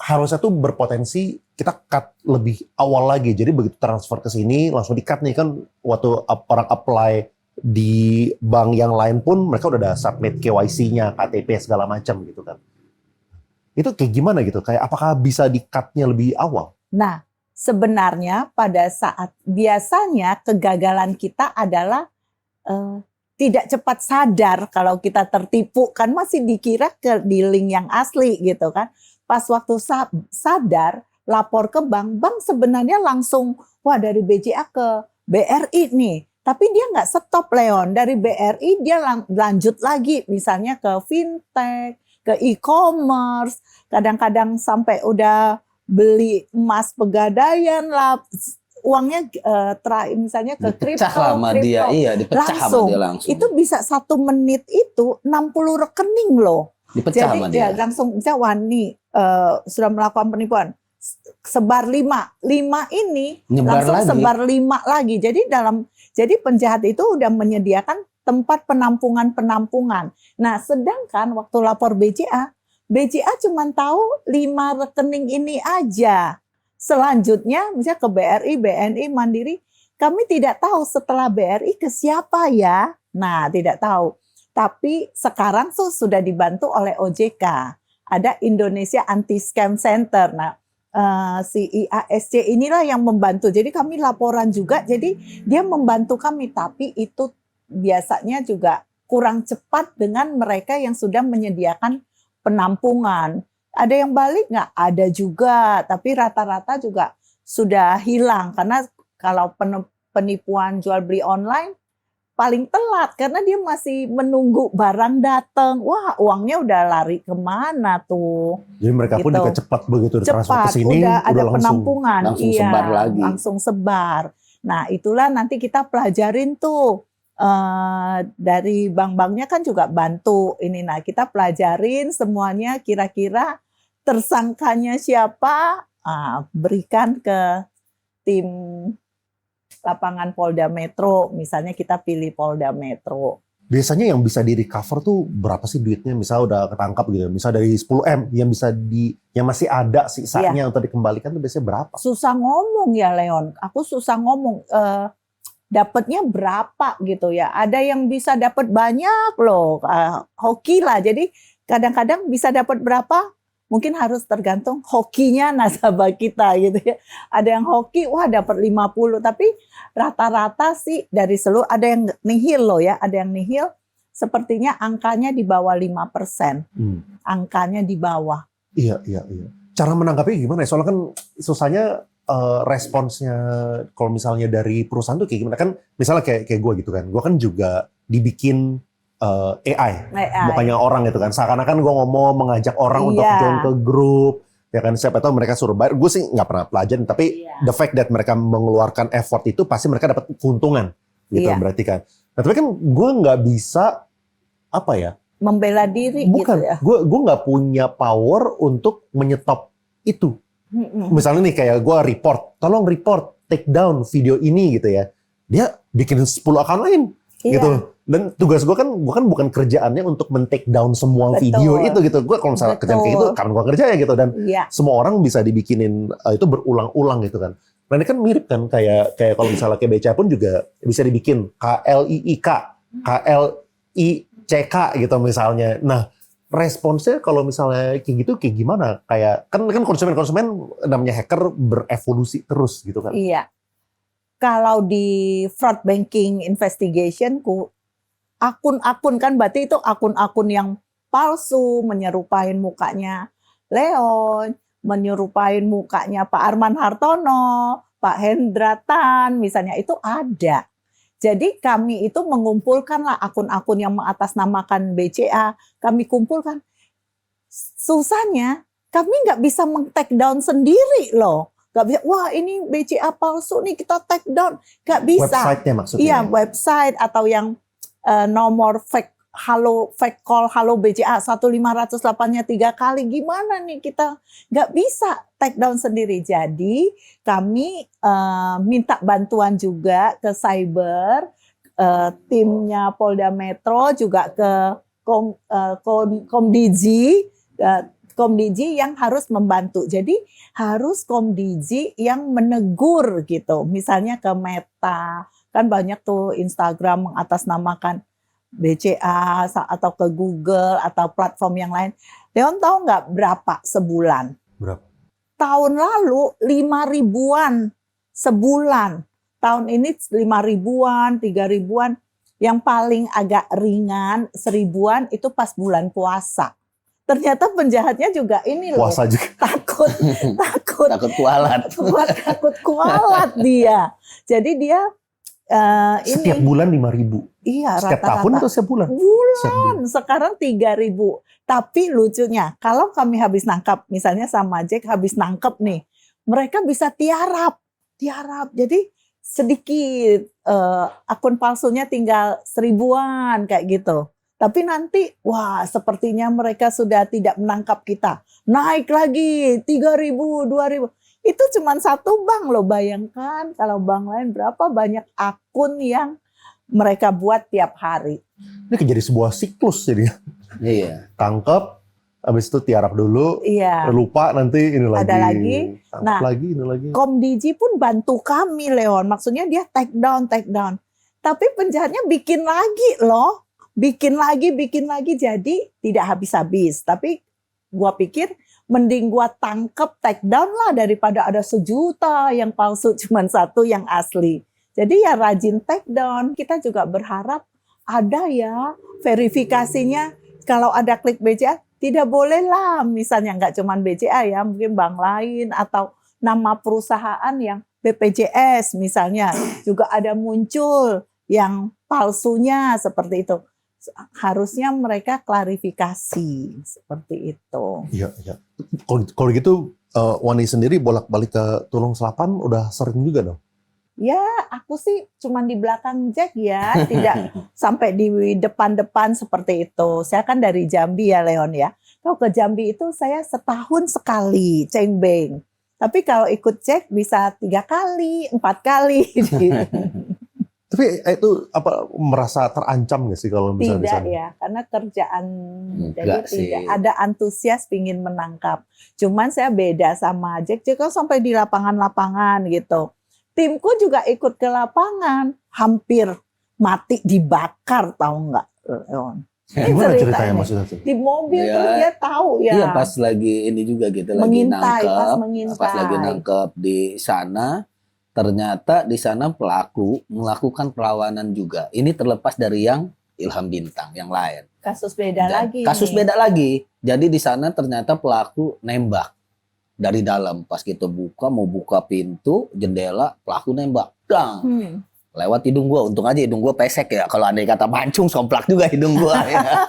harusnya tuh berpotensi kita cut lebih awal lagi, jadi begitu transfer ke sini langsung di cut nih kan, waktu orang apply di bank yang lain pun mereka udah ada submit KYC-nya, KTP segala macam gitu kan. Itu kayak gimana gitu? Kayak apakah bisa di-cut-nya lebih awal? Nah, sebenarnya pada saat biasanya kegagalan kita adalah tidak cepat sadar kalau kita tertipu, kan masih dikira di link yang asli gitu kan. Pas waktu sadar lapor ke bank sebenarnya langsung wah dari BCA ke BRI nih. Tapi dia nggak stop Leon, dari BRI dia lanjut lagi misalnya ke fintech, ke e-commerce, kadang-kadang sampai udah beli emas pegadaian lah, uangnya misalnya ke dipecah sama dia, iya dipecah sama dia langsung. Itu bisa 1 menit itu 60 rekening loh. Dipecah sama dia. Jadi ya langsung bisa Wani sudah melakukan penipuan, sebar 5 ini Nyebar langsung lagi. sebar 5 lagi. Jadi penjahat itu udah menyediakan tempat penampungan. Nah, sedangkan waktu lapor BCA cuma tahu 5 rekening ini aja. Selanjutnya misalnya ke BRI, BNI, Mandiri, kami tidak tahu setelah BRI ke siapa ya. Nah, tidak tahu. Tapi sekarang sudah dibantu oleh OJK. Ada Indonesia Anti Scam Center. Nah, si IASC inilah yang membantu. Jadi kami laporan juga, jadi dia membantu kami. Tapi itu biasanya juga kurang cepat dengan mereka yang sudah menyediakan penampungan. Ada yang balik nggak? Ada juga, tapi rata-rata juga sudah hilang. Karena kalau penipuan jual beli online paling telat karena dia masih menunggu barang datang. Wah, uangnya udah lari kemana tuh? Jadi mereka pun Gitu. juga cepat begitu transfer ke sini udah ada langsung. penampungan, langsung sebar lagi. langsung sebar. Nah, itulah nanti kita pelajarin tuh dari bank-banknya kan juga bantu ini. Nah, kita pelajarin semuanya kira-kira tersangkanya siapa, berikan ke tim lapangan Polda Metro, misalnya kita pilih Polda Metro. Biasanya yang bisa di recover tuh berapa sih duitnya? Misal udah ketangkap gitu, misal dari 10M yang bisa yang masih ada sisanya untuk dikembalikan tuh biasanya berapa? Susah ngomong ya Leon, aku susah ngomong dapatnya berapa gitu ya. Ada yang bisa dapat banyak loh, hoki lah. Jadi kadang-kadang bisa dapat berapa? Mungkin harus tergantung hokinya nasabah kita gitu ya. Ada yang hoki, wah dapat 50, tapi rata-rata sih dari seluruh, ada yang nihil loh ya, ada yang nihil, sepertinya angkanya di bawah 5%. Angkanya di bawah. Iya. Cara menanggapi gimana ya? Soalnya kan susahnya responsnya kalau misalnya dari perusahaan tuh kayak gimana? Kan misalnya kayak gue gitu kan, gue kan juga dibikin AI, bukannya orang gitu kan. Seakan-akan gue ngomong mengajak orang untuk join ke grup, ya kan, siapa tahu mereka suruh bayar. Gue sih nggak pernah pelajarin, tapi the fact that mereka mengeluarkan effort itu pasti mereka dapat keuntungan, gitu berarti kan. Nah, tapi kan gue nggak bisa apa ya? Membela diri Bukan, gitu ya. Gue nggak punya power untuk menyetop itu. Misalnya nih kayak gue tolong report, take down video ini gitu ya. Dia bikin 10 akun lain. Gitu. Dan tugas gue kan bukan kerjaannya untuk men-take down semua video itu gitu. Gue kalau misalnya kerjaan kayak gitu, kan gue kerja ya gitu. Dan semua orang bisa dibikinin itu berulang-ulang gitu kan. Nah ini kan mirip kan kayak kalau misalnya kayak BCA pun juga bisa dibikin KLIIK, KLIC, CK gitu misalnya. Nah, responsnya kalau misalnya kayak gitu kayak gimana? Kayak kan konsumen namanya hacker berevolusi terus gitu kan. Iya. Kalau di fraud banking investigation akun-akun kan berarti itu akun-akun yang palsu, menyerupain mukanya Leon, menyerupain mukanya Pak Arman Hartono, Pak Hendra Tan, misalnya itu ada. Jadi kami itu mengumpulkanlah akun-akun yang mengatasnamakan BCA, kami kumpulkan. Susahnya kami nggak bisa meng-take down sendiri loh. Nggak bisa, wah ini BCA palsu nih kita take down. Nggak bisa. Website-nya maksudnya. Iya, website atau yang nomor fake call halo BCA 1508-nya 3 kali, gimana nih kita nggak bisa take down sendiri. Jadi kami minta bantuan juga ke cyber, timnya Polda Metro juga ke Komdigi yang harus membantu. Jadi harus Komdigi yang menegur gitu. Misalnya ke Meta, kan banyak tuh Instagram mengatasnamakan BCA atau ke Google atau platform yang lain. Leon tahu nggak berapa sebulan? Berapa? Tahun lalu 5.000-an sebulan. Tahun ini 5.000-an, 3.000-an. Yang paling agak ringan 1.000-an itu pas bulan puasa. Ternyata penjahatnya juga ini loh. Puasa juga. Takut Takut kualat. takut kualat dia. Jadi dia ini Setiap bulan 5.000. iya Setiap rata-rata tahun atau setiap bulan? bulan. Sekarang 3.000. Tapi lucunya kalau kami habis nangkap, misalnya sama Jack habis nangkep nih, mereka bisa tiarap. Jadi sedikit akun palsunya tinggal 1.000-an kayak gitu. Tapi nanti, wah sepertinya mereka sudah tidak menangkap kita. Naik lagi 3.000, 2.000. Itu cuma satu bank loh, bayangkan kalau bank lain berapa banyak akun yang mereka buat tiap hari. Ini kayak jadi sebuah siklus jadi. Iya. Tangkep, habis itu tiarap dulu, Iya. lupa nanti ini lagi. Ada lagi. Tangkep Nah, lagi, ini lagi. Komdigi pun bantu kami, Leon. Maksudnya dia take down. Tapi penjahatnya bikin lagi loh. Bikin lagi. Jadi tidak habis-habis. Tapi gua pikir mending gua tangkep take down lah daripada ada 1 juta yang palsu cuman 1 yang asli. Jadi ya rajin take down. Kita juga berharap ada ya verifikasinya. Kalau ada klik BCA tidak boleh lah. Misalnya nggak cuman BCA ya, mungkin bank lain atau nama perusahaan yang BPJS misalnya juga ada muncul yang palsunya seperti itu. Harusnya mereka klarifikasi seperti itu. Iya. Kalau gitu, Wani sendiri bolak-balik ke Tulung Selapan udah sering juga dong? Ya, aku sih cuman di belakang Jack ya, tidak sampai di depan-depan seperti itu. Saya kan dari Jambi ya, Leon ya. Kalau ke Jambi itu saya setahun sekali cengbeng. Tapi kalau ikut Jack bisa 3 kali, 4 kali. Tapi itu apa merasa terancam nggak sih kalau misalnya di Tidak sana? ya, karena kerjaan Enggak jadi sih. tidak ada antusias pingin menangkap. Cuman saya beda sama Jack kan sampai di lapangan-lapangan gitu. Timku juga ikut ke lapangan, hampir mati dibakar, tahu nggak, Leon? Ini Gimana cerita ceritanya ini. maksudnya tuh? Di mobil Ya. terus dia tahu ya. Iya, pas lagi ini juga kita lagi Mengintai, nangkep. pas mengintai. Pas lagi nangkep di sana, ternyata di sana pelaku melakukan perlawanan juga. Ini terlepas dari yang Ilham Bintang, yang lain. Kasus beda Dan lagi. Kasus nih. beda lagi. Jadi di sana ternyata pelaku nembak dari dalam. Pas kita mau buka pintu jendela, pelaku nembak, dang, lewat hidung gua. Untung aja hidung gua pesek ya. Kalau andai kata mancung, somplak juga hidung gua. Ya.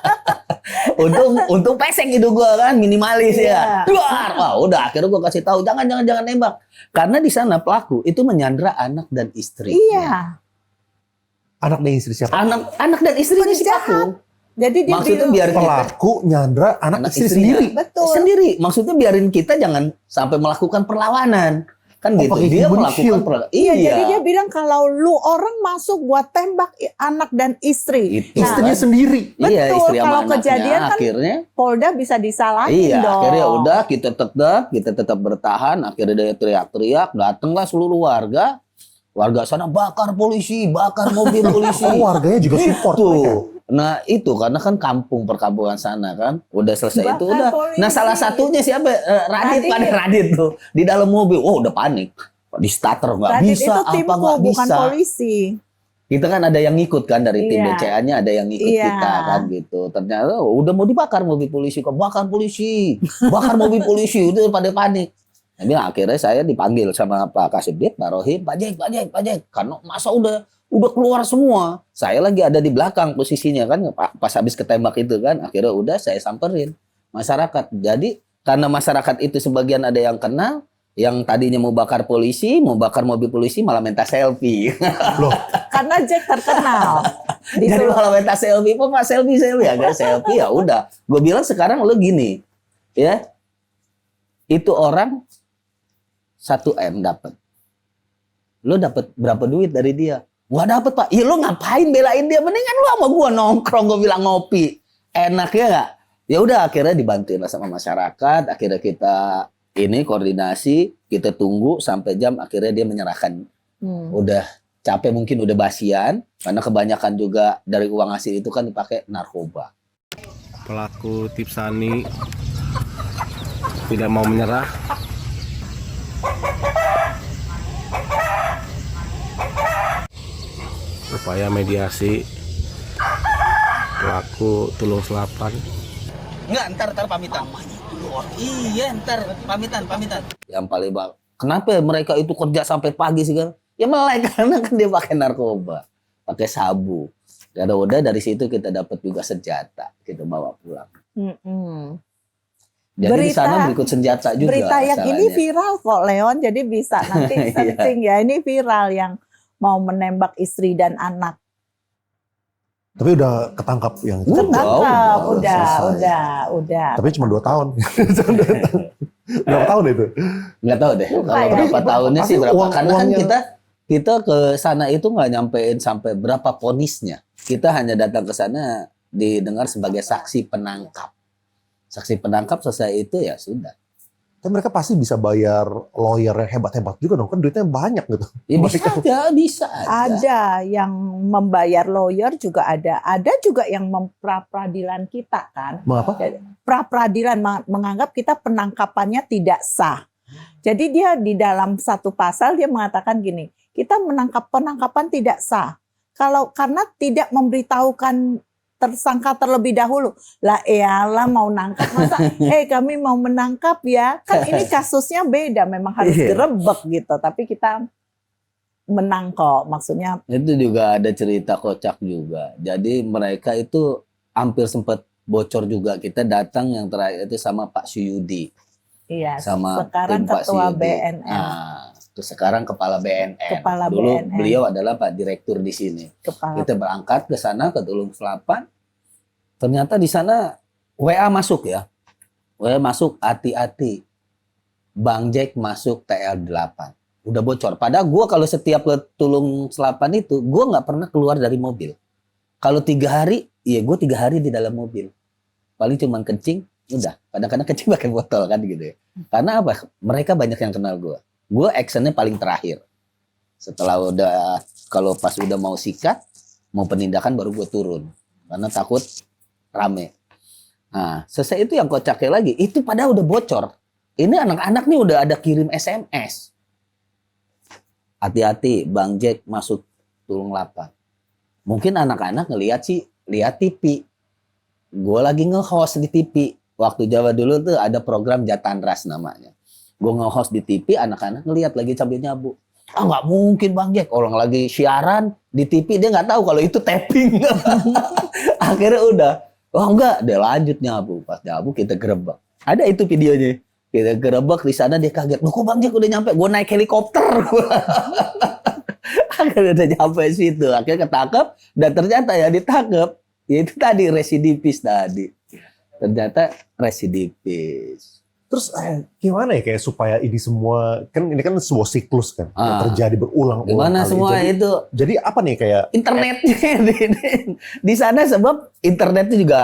untung pesek hidung gua kan, minimalis ya. Iya. Duar, wah udah akhirnya gua kasih tahu jangan nembak. Karena di sana pelaku itu menyandra anak dan istri. Iya. Anak dan istri siapa? Anak dan istrinya si pelaku. Jadi dia Maksudnya bilang, biar kita Pelaku nyandra anak istri istrinya. sendiri. betul. sendiri. Maksudnya biarin kita jangan sampai melakukan perlawanan. Kan Oh, gitu. pakai Dia human melakukan shield. perlawanan. Iya, jadi dia bilang kalau lu orang masuk buat tembak anak dan istri. Itu. Istrinya sendiri. Iya, Betul, istri sama kalau anaknya. kejadian kan Akhirnya Polda bisa disalahin iya, dong. akhirnya udah kita tetap bertahan. Akhirnya dia teriak-teriak, datanglah seluruh warga sana bakar polisi, bakar mobil polisi. Oh, warganya juga support. Tuh. Nah itu karena kan kampung perkampungan sana kan udah selesai itu Bahkan udah. Nah polisi. salah satunya siapa? Radit kan, Radit tuh di dalam mobil. Oh udah panik. Di starter nggak Radit bisa, itu apa timku, nggak bukan bisa. polisi. Kita kan ada yang ngikut kan dari tim Iya. BCA-nya ada yang ngikut Iya. kita kan gitu. Ternyata udah mau dibakar mobil polisi, kok bakar polisi, bakar mobil polisi, udah pada panik. Jadi akhirnya saya dipanggil sama Pak Kasubdit, Pak Rohim, Pak Jack, karena masa udah keluar semua. Saya lagi ada di belakang posisinya kan, pas habis ketembak itu kan, akhirnya udah saya samperin masyarakat. Jadi karena masyarakat itu sebagian ada yang kenal, yang tadinya mau bakar polisi, mau bakar mobil polisi malah minta selfie. Loh, Karena Jack terkenal. Jadi malah minta selfie, Pak selfie ya guys, selfie ya udah. Gue bilang sekarang lo gini, ya itu orang 1M dapat. Lo dapat berapa duit dari dia? Gua dapat Pak. Ya lo ngapain belain dia? Mendingan lo sama gua nongkrong, gua bilang ngopi. Enak ya nggak? Ya udah akhirnya dibantuin lah sama masyarakat. Akhirnya kita ini koordinasi, kita tunggu sampai jam akhirnya dia menyerahkan. Udah capek mungkin udah basian karena kebanyakan juga dari uang hasil itu kan dipakai narkoba. Pelaku Tipsani tidak mau menyerah. Upaya mediasi pelaku Tulung Selapan. Enggak, ntar pamitan. Iya, ntar pamitan. Yang paling kenapa mereka itu kerja sampai pagi sih kan? Ya melek karena kan dia pakai narkoba, pakai sabu. Dan udah dari situ kita dapat juga senjata, kita bawa pulang. Jadi di sana berikut senjata juga. Berita yang ini masalahnya. viral kok Leon, jadi bisa nanti searching ya. Ini viral yang mau menembak istri dan anak. tapi udah ketangkap yang itu. Ketangkap, selesai. udah. Tapi cuma 2 tahun. Berapa tahun itu? Nggak tahu deh. Lupa Kalau ya. berapa tahunnya Pasti sih berapa? Karena kan uangnya- kita ke sana itu nggak nyampein sampai berapa ponisnya. Kita hanya datang ke sana didengar sebagai saksi penangkap. Saksi penangkap selesai itu ya sudah. Tapi mereka pasti bisa bayar lawyer yang hebat-hebat juga dong. Kan duitnya banyak gitu. Ya bisa aja. Ada yang membayar lawyer juga ada. Ada juga yang memperadilan kita kan. Mengapa? Pra-peradilan menganggap kita penangkapannya tidak sah. Jadi dia di dalam satu pasal dia mengatakan gini, kita penangkapan tidak sah. Karena tidak memberitahukan tersangka terlebih dahulu. Lah eyalah mau nangkap masa kami mau menangkap ya. Kan ini kasusnya beda, memang harus direbek gitu. Tapi kita menang kok, maksudnya. Itu juga ada cerita kocak juga. Jadi mereka itu hampir sempat bocor juga. Kita datang yang terakhir itu sama Pak Suyudi. Iya, Sama sekarang tim Pak ketua Suyudi. BNN. Nah, terus sekarang kepala BNN. Kepala Dulu BNN. beliau adalah Pak Direktur di sini. Kepala Kita berangkat ke sana ke Tulung Selapan. Ternyata di sana WA masuk ya. WA masuk hati-hati. Bang Jack masuk TL8. Udah bocor. Padahal gue kalau setiap ke Tulung Selapan itu, gue nggak pernah keluar dari mobil. Kalau 3 hari, iya gue 3 hari di dalam mobil. Paling cuman kencing, udah. Kadang-kadang kencing pakai botol kan gitu ya. Karena apa? Mereka banyak yang kenal gue. Gue actionnya paling terakhir. Setelah udah, kalau pas udah mau sikat, mau penindakan baru gue turun. Karena takut rame. Nah, selesai itu yang kocaknya lagi, itu padahal udah bocor. Ini anak-anak nih udah ada kirim SMS. Hati-hati, Bang Jack masuk Tulung 8. Mungkin anak-anak ngelihat sih, lihat TV. Gue lagi nge-host di TV. Waktu Jawa dulu tuh ada program Jatandras namanya. Gue nge-host di TV, anak-anak ngelihat lagi sambil nyabu. Ah nggak mungkin Bang Jack, orang lagi siaran di TV dia nggak tahu kalau itu tapping. Akhirnya udah, oh enggak, dia lanjut nyabu. Pas nyabu kita gerebek. Ada itu videonya. Kita gerebek di sana dia kaget. Loh kok Bang Jack udah nyampe? Gue naik helikopter. Akhirnya udah nyampe situ. Akhirnya ketangkep dan ternyata ya ditangkep. Ya itu tadi residivis tadi. Ternyata residivis. Terus gimana ya kayak supaya ini semua, kan ini kan sebuah siklus kan. Yang terjadi berulang-ulang Gimana kali. semua itu? Jadi apa nih kayak Internetnya di sana sebab internetnya juga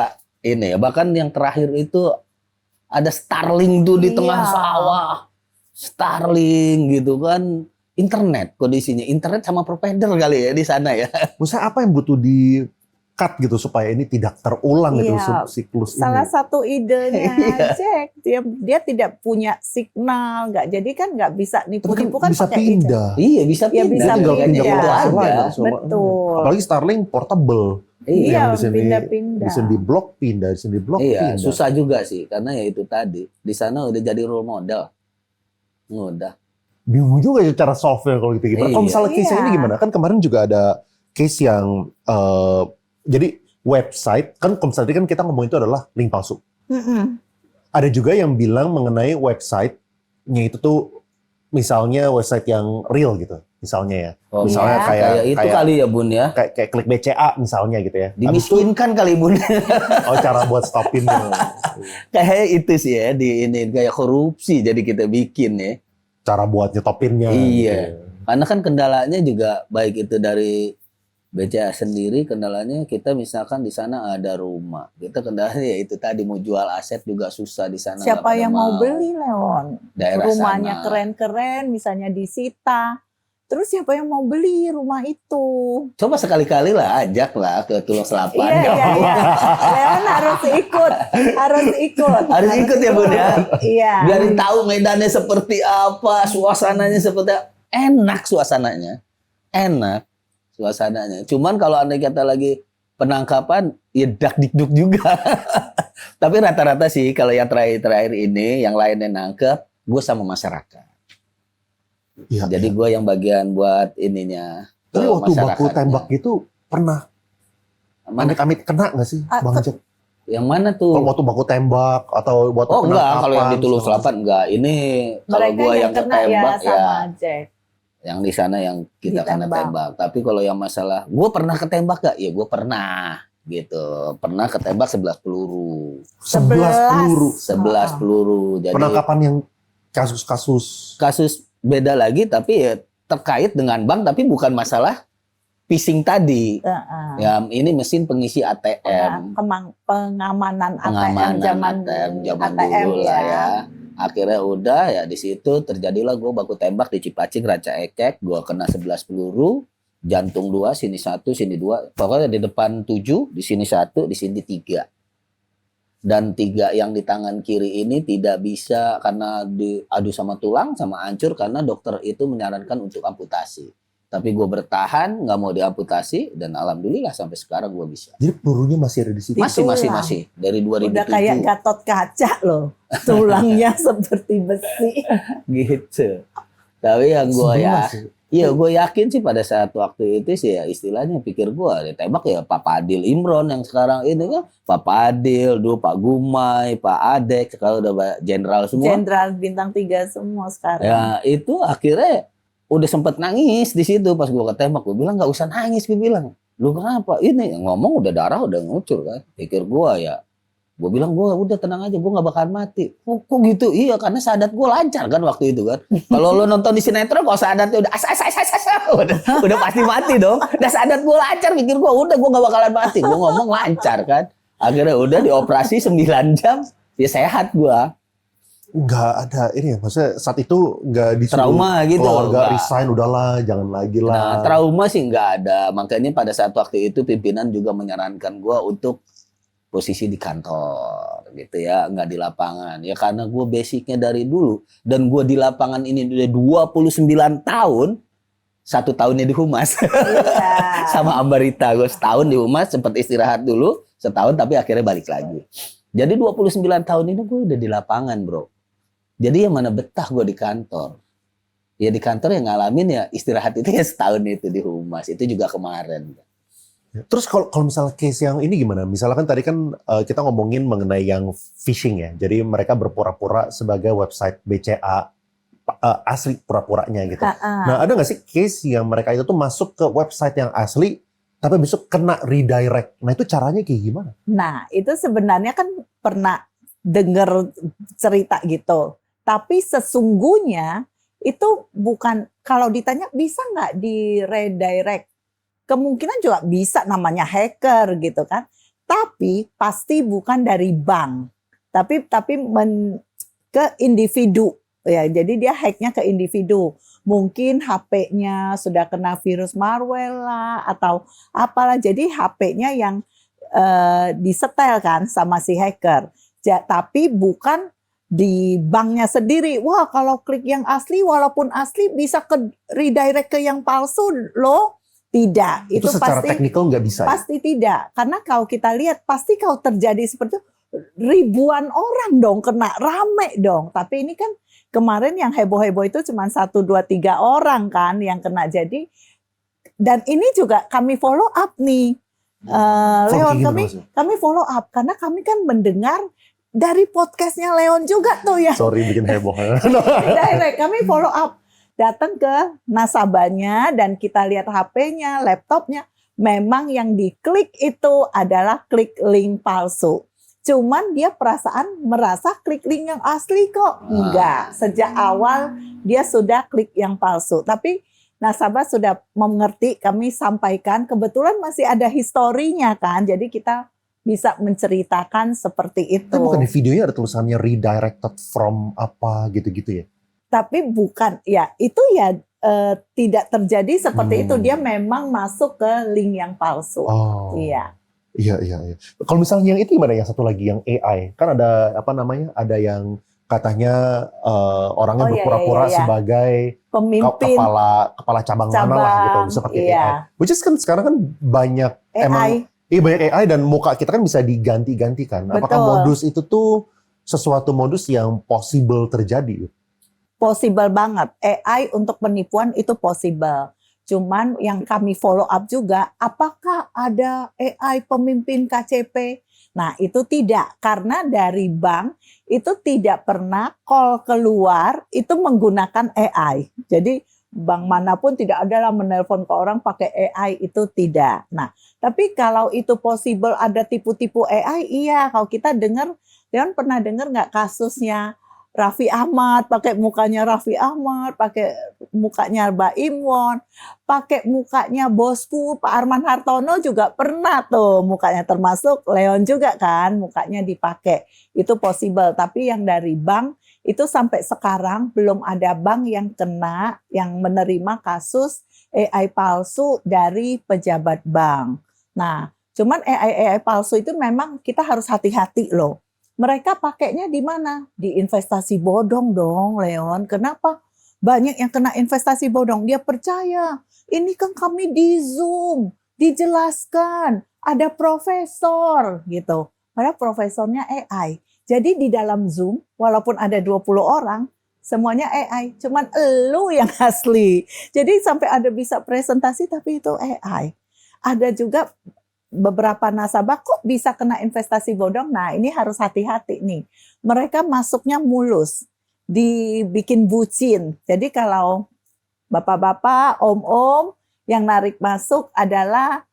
ini ya. Bahkan yang terakhir itu ada Starlink tuh di tengah Iya. sawah. Starlink gitu kan. Internet kondisinya. Internet sama provider kali ya di sana ya. maksudnya apa yang butuh cut gitu supaya ini tidak terulang gitu Iya. siklus Salah ini. satu idenya Iya. Jack, dia tidak punya signal, nggak jadi kan nggak bisa Tapi nipu-nipu kan bisa pakai itu. pindah. Iya bisa Ya, pindah. bisa Tinggal pindah. pindah ke Itu lokasi ada. lain langsung. Betul. Apalagi Starlink portable. Iya, Yang di sini pindah-pindah. di sini di blok pindah, di sini di blok Iya, pindah. susah juga sih karena ya itu tadi di sana udah jadi role model. Udah. Bingung juga ya cara solve-nya kalau gitu gimana. Kalau Iya. misalnya case Iya. ini gimana? Kan kemarin juga ada case yang jadi website kan kalau misalnya tadi kan kita ngomong itu adalah link palsu. Mm-mm. Ada juga yang bilang mengenai website-nya itu tuh misalnya website yang real gitu, misalnya ya. Oh, Misalnya Iya. kayak itu kali ya Bun ya. kayak klik BCA misalnya gitu ya. Habis itu, Dimiskinkan kali Bun. oh cara buat stopinnya. Kayak itu sih ya di ini kayak korupsi jadi kita bikin ya. Cara buat nyetopinnya. Iya. gitu. Karena kan kendalanya juga baik itu dari BCA sendiri, kendalanya kita misalkan di sana ada rumah. Kita kendalanya ya itu tadi mau jual aset juga susah di sana. nggak Siapa pada yang mau beli, Leon? Daerah Rumahnya sana. keren-keren, misalnya disita. Terus siapa yang mau beli rumah itu? Coba sekali-kali lah ajak lah ke Tulang Selapan. Iya, iya, iya. Leon harus ikut. Harus ikut ya Bun ya. Iya. Biarin tahu medannya seperti apa, suasananya seperti apa. Enak suasananya. Enak suasananya. Cuman kalau andai kata lagi penangkapan, ya dak-dikduk juga. Tapi rata-rata sih kalau yang terakhir-terakhir ini, yang lainnya nangkep, gue sama masyarakat. Iya, Jadi gue yang bagian buat ininya. Tapi ke waktu baku masyarakatnya. tembak itu pernah Mana? amit-amit kena nggak sih, Ah, Bang Jack? Yang mana tuh? Kalau waktu baku tembak atau waktu Oh enggak, penangkapan, kalau yang di Tulung segala Selapan enggak. Ini kalau Mereka gua yang kena ketembak ya sama Jack. yang di sana yang kita kena Ditembak. tembak. Tapi kalau yang masalah, gua pernah ketembak gak? Ya gua pernah gitu. Pernah ketembak 11 peluru. 11 peluru. 11 peluru. Jadi Penangkapan yang kasus-kasus. kasus beda lagi tapi ya terkait dengan bank tapi bukan masalah phishing tadi. Heeh. Ya ini mesin pengisi ATM. Pengamanan ATM Pengamanan zaman zaman ATM dulu lah ya. Akhirnya udah ya di situ terjadilah gue baku tembak di Cipacing Ranca Ekek, gue kena 11 peluru, jantung 2, sini 1, sini 2. Pokoknya di depan 7, di sini 1, di sini 3. Dan 3 yang di tangan kiri ini tidak bisa karena diadu sama tulang sama hancur karena dokter itu menyarankan untuk amputasi. Tapi gue bertahan, nggak mau diamputasi dan alhamdulillah sampai sekarang gue bisa. Jadi pelurunya masih ada di situ. Masih dari 2007. Udah kayak Gatot Kaca loh. Tulangnya seperti besi. Gitu. Tapi yang gue 11 ya, sih. iya gue yakin sih pada saat waktu itu sih ya istilahnya pikir gue ditembak ya Pak Padil Imron yang sekarang ini kan Pak Padil, dulu Pak Gumai, Pak Adek, sekarang udah jenderal semua. Jenderal bintang 3 semua sekarang. Ya itu akhirnya udah sempet nangis di situ pas gue ketembak. Gue bilang nggak usah nangis, gue bilang. Lu kenapa? Ini ngomong udah darah udah ngucur kan. Pikir gue ya. Gue bilang gue udah tenang aja, gue nggak bakal mati. Kok gitu? Iya karena sadat gue lancar kan waktu itu kan. Kalau lo nonton di sinetron kalau sadatnya udah udah pasti mati dong. Udah sadat gue lancar, pikir gue udah gue nggak bakalan mati. Gue ngomong lancar kan. Akhirnya udah dioperasi 9 jam, ya sehat gue. Nggak ada ini ya, maksudnya saat itu nggak disuruh Trauma gitu, keluarga nggak. resign udahlah, jangan lagi lah. Nah, trauma sih nggak ada. Makanya pada saat waktu itu pimpinan juga menyarankan gue untuk posisi di kantor gitu ya, nggak di lapangan. Ya karena gue basicnya dari dulu dan gue di lapangan ini udah 29 tahun, 1 tahunnya di humas. Iya. Sama Ambarita gue setahun di humas, sempat istirahat dulu setahun tapi akhirnya balik lagi. Jadi 29 tahun ini gue udah di lapangan bro. Jadi yang mana betah gue di kantor. Ya di kantor yang ngalamin ya istirahat itu ya setahun itu di humas. Itu juga kemarin. Terus kalau misalnya case yang ini gimana? Misalnya kan tadi kan kita ngomongin mengenai yang phishing ya. Jadi mereka berpura-pura sebagai website BCA asli pura-puranya gitu. Nah ada nggak sih case yang mereka itu tuh masuk ke website yang asli tapi besok kena redirect? Nah itu caranya kayak gimana? Nah, itu sebenarnya kan pernah dengar cerita gitu. Tapi sesungguhnya itu bukan, kalau ditanya bisa nggak di redirect? Kemungkinan juga bisa, namanya hacker gitu kan. Tapi pasti bukan dari bank. Tapi ke individu. Ya, jadi dia hacknya ke individu. mungkin HP-nya sudah kena virus malware lah atau apalah. Jadi HP-nya yang disetel kan sama si hacker. Tapi bukan di banknya sendiri. Wah, kalau klik yang asli, walaupun asli bisa ke redirect ke yang palsu loh. Tidak, Itu secara pasti teknikal nggak bisa. Ya? pasti tidak. Karena kalau kita lihat pasti kalau terjadi seperti itu ribuan orang dong kena, rame dong. Tapi ini kan kemarin yang heboh-heboh itu cuma 1, 2, 3 orang kan yang kena. Jadi dan ini juga kami follow up nih. Leon, kami follow up karena kami kan mendengar dari podcastnya Leon juga tuh ya. Sorry bikin heboh. Direct, kami follow up. Datang ke nasabahnya dan kita lihat HP-nya, laptopnya. Memang yang diklik itu adalah klik link palsu. Cuman dia merasa klik link yang asli kok. Enggak, sejak awal dia sudah klik yang palsu. Tapi nasabah sudah mengerti, kami sampaikan. Kebetulan masih ada historinya kan, jadi kita bisa menceritakan seperti itu. Tapi bukan di videonya ada tulisannya redirected from apa gitu-gitu ya? Tapi bukan, ya itu ya tidak terjadi seperti itu. Dia memang masuk ke link yang palsu. Oh. Iya. Iya. Kalau misalnya yang itu gimana, yang satu lagi yang AI? Kan ada apa namanya? Ada yang katanya orangnya berpura-pura sebagai pemimpin, kepala cabang mana lah gitu, bisa pakai AI. Which is kan sekarang kan banyak AI. Banyak AI dan muka kita kan bisa diganti-ganti kan. Apakah modus itu tuh sesuatu modus yang possible terjadi? Possible banget. AI untuk penipuan itu possible. Cuman yang kami follow up juga, apakah ada AI pemimpin KCP? Nah, itu tidak. Karena dari bank itu tidak pernah call keluar itu menggunakan AI. Jadi bank manapun tidak adalah menelpon ke orang pakai AI, itu tidak. Nah, tapi kalau itu possible ada tipu-tipu AI, iya. Kalau kita dengar, Leon pernah dengar nggak kasusnya Raffi Ahmad, pakai mukanya Raffi Ahmad, pakai mukanya Mbak Imwon, pakai mukanya bosku Pak Arman Hartono juga pernah tuh mukanya, termasuk Leon juga kan mukanya dipakai. Itu possible, tapi yang dari bank itu sampai sekarang belum ada bank yang kena, yang menerima kasus AI palsu dari pejabat bank. Nah, cuman AI palsu itu memang kita harus hati-hati loh. Mereka pakainya di mana? Di investasi bodong dong, Leon. Kenapa? Banyak yang kena investasi bodong. Dia percaya, ini kan kami di Zoom, dijelaskan, ada profesor gitu. Padahal profesornya AI. Jadi di dalam Zoom, walaupun ada 20 orang, semuanya AI. Cuman elu yang asli. Jadi sampai ada bisa presentasi, tapi itu AI. Ada juga beberapa nasabah kok bisa kena investasi bodong. Nah, ini harus hati-hati nih. Mereka masuknya mulus, dibikin bucin. Jadi kalau bapak-bapak, om-om yang narik masuk adalah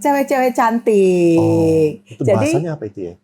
cewek-cewek cantik. Itu jadi bahasanya apa itu ya?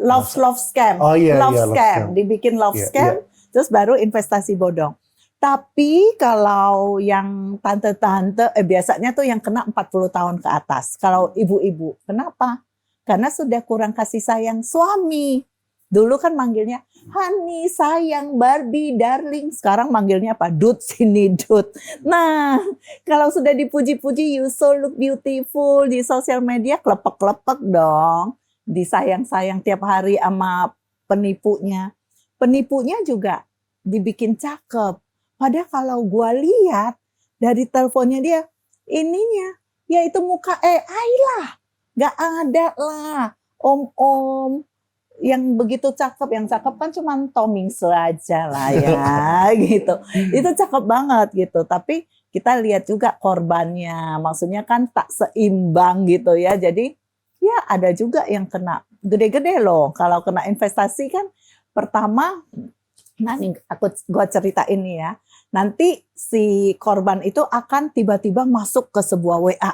Love scam. Oh iya, love iya, scam. Dibikin love scam, terus baru investasi bodong. Tapi kalau yang tante-tante, biasanya tuh yang kena 40 tahun ke atas. Kalau ibu-ibu, kenapa? Karena sudah kurang kasih sayang suami. Dulu kan manggilnya, honey, sayang, Barbie, darling. Sekarang manggilnya apa? Dut, sini dut. Nah, kalau sudah dipuji-puji, you so look beautiful di sosial media, klepek-klepek dong. Disayang-sayang tiap hari sama penipunya. Penipunya juga dibikin cakep. Padahal kalau gue lihat dari teleponnya dia, ininya, ya itu muka AI lah. Gak ada lah om-om yang begitu cakep. Yang cakep kan cuma Tomingse aja lah ya gitu. Itu cakep banget gitu. Tapi kita lihat juga korbannya. Maksudnya kan tak seimbang gitu ya. Jadi ya ada juga yang kena gede-gede loh. Kalau kena investasi kan pertama, nah nih gue cerita ini ya. Nanti si korban itu akan tiba-tiba masuk ke sebuah WA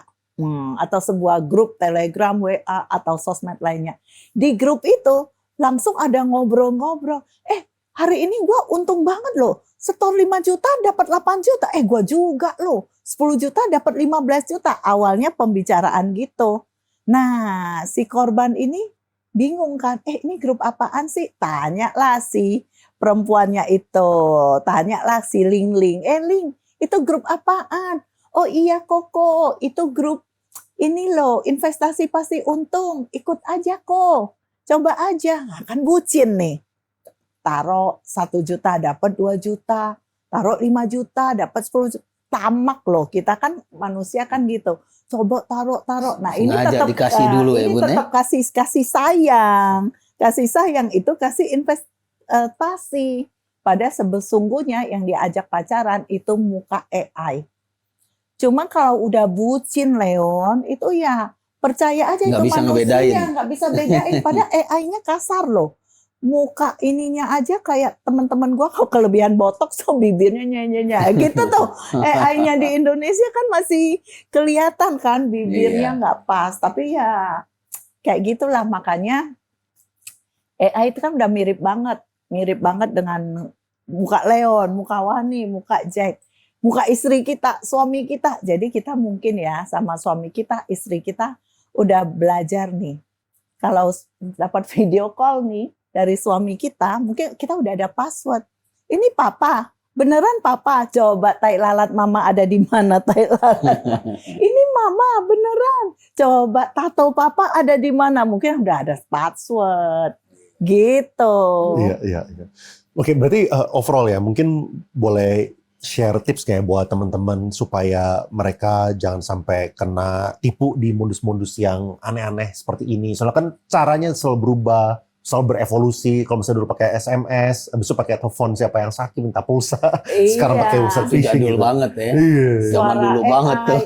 atau sebuah grup Telegram, WA atau sosmed lainnya. Di grup itu langsung ada ngobrol-ngobrol. Hari ini gue untung banget loh. Setor 5 juta dapat 8 juta. Gue juga loh. 10 juta dapat 15 juta. Awalnya pembicaraan gitu. Nah, si korban ini bingung kan. Ini grup apaan sih? Tanya lah si perempuannya itu. Tanyalah si Ling Ling, Ling, itu grup apaan? Oh iya Koko, itu grup ini loh, investasi pasti untung, ikut aja kok. Coba aja, nah, kan bucin nih. Taruh 1 juta dapat 2 juta, taruh 5 juta dapat 10 juta. Tamak loh, kita kan manusia kan gitu. Coba taruh. Nah ini Sengaja tetap dikasih dulu ya, ini Bun, ya? tetap kasih sayang. Kasih sayang itu kasih investasi. Pada sesungguhnya yang diajak pacaran itu muka AI. Cuma kalau udah bucin Leon, itu ya percaya aja Nggak itu bisa manusia, ngebedain. nggak bisa bedain. Padahal AI-nya kasar loh. Muka ininya aja kayak teman-teman gua kalau kelebihan botox tuh bibirnya nyanyi gitu tuh. AI-nya di Indonesia kan masih kelihatan kan bibirnya Iya. nggak pas. Tapi ya kayak gitulah, makanya AI itu kan udah mirip banget dengan muka Leon, muka Wani, muka Jack, muka istri kita, suami kita. Jadi kita mungkin ya sama suami kita, istri kita udah belajar nih. Kalau dapat video call nih dari suami kita, mungkin kita udah ada password. Ini papa, beneran papa. Coba tai lalat mama ada di mana tai lalat? Ini mama beneran. Coba tato papa ada di mana? Mungkin udah ada password. Gitu. Iya. Oke, berarti overall ya, mungkin boleh share tips kayak buat teman-teman supaya mereka jangan sampai kena tipu di modus-modus yang aneh-aneh seperti ini. Soalnya kan caranya selalu berubah, selalu berevolusi. Kalau misalnya dulu pakai SMS, habis itu pakai telepon siapa yang sakit minta pulsa. Sekarang pakai website Itu phishing jadul gitu. banget ya. Iya. Zaman dulu banget tuh.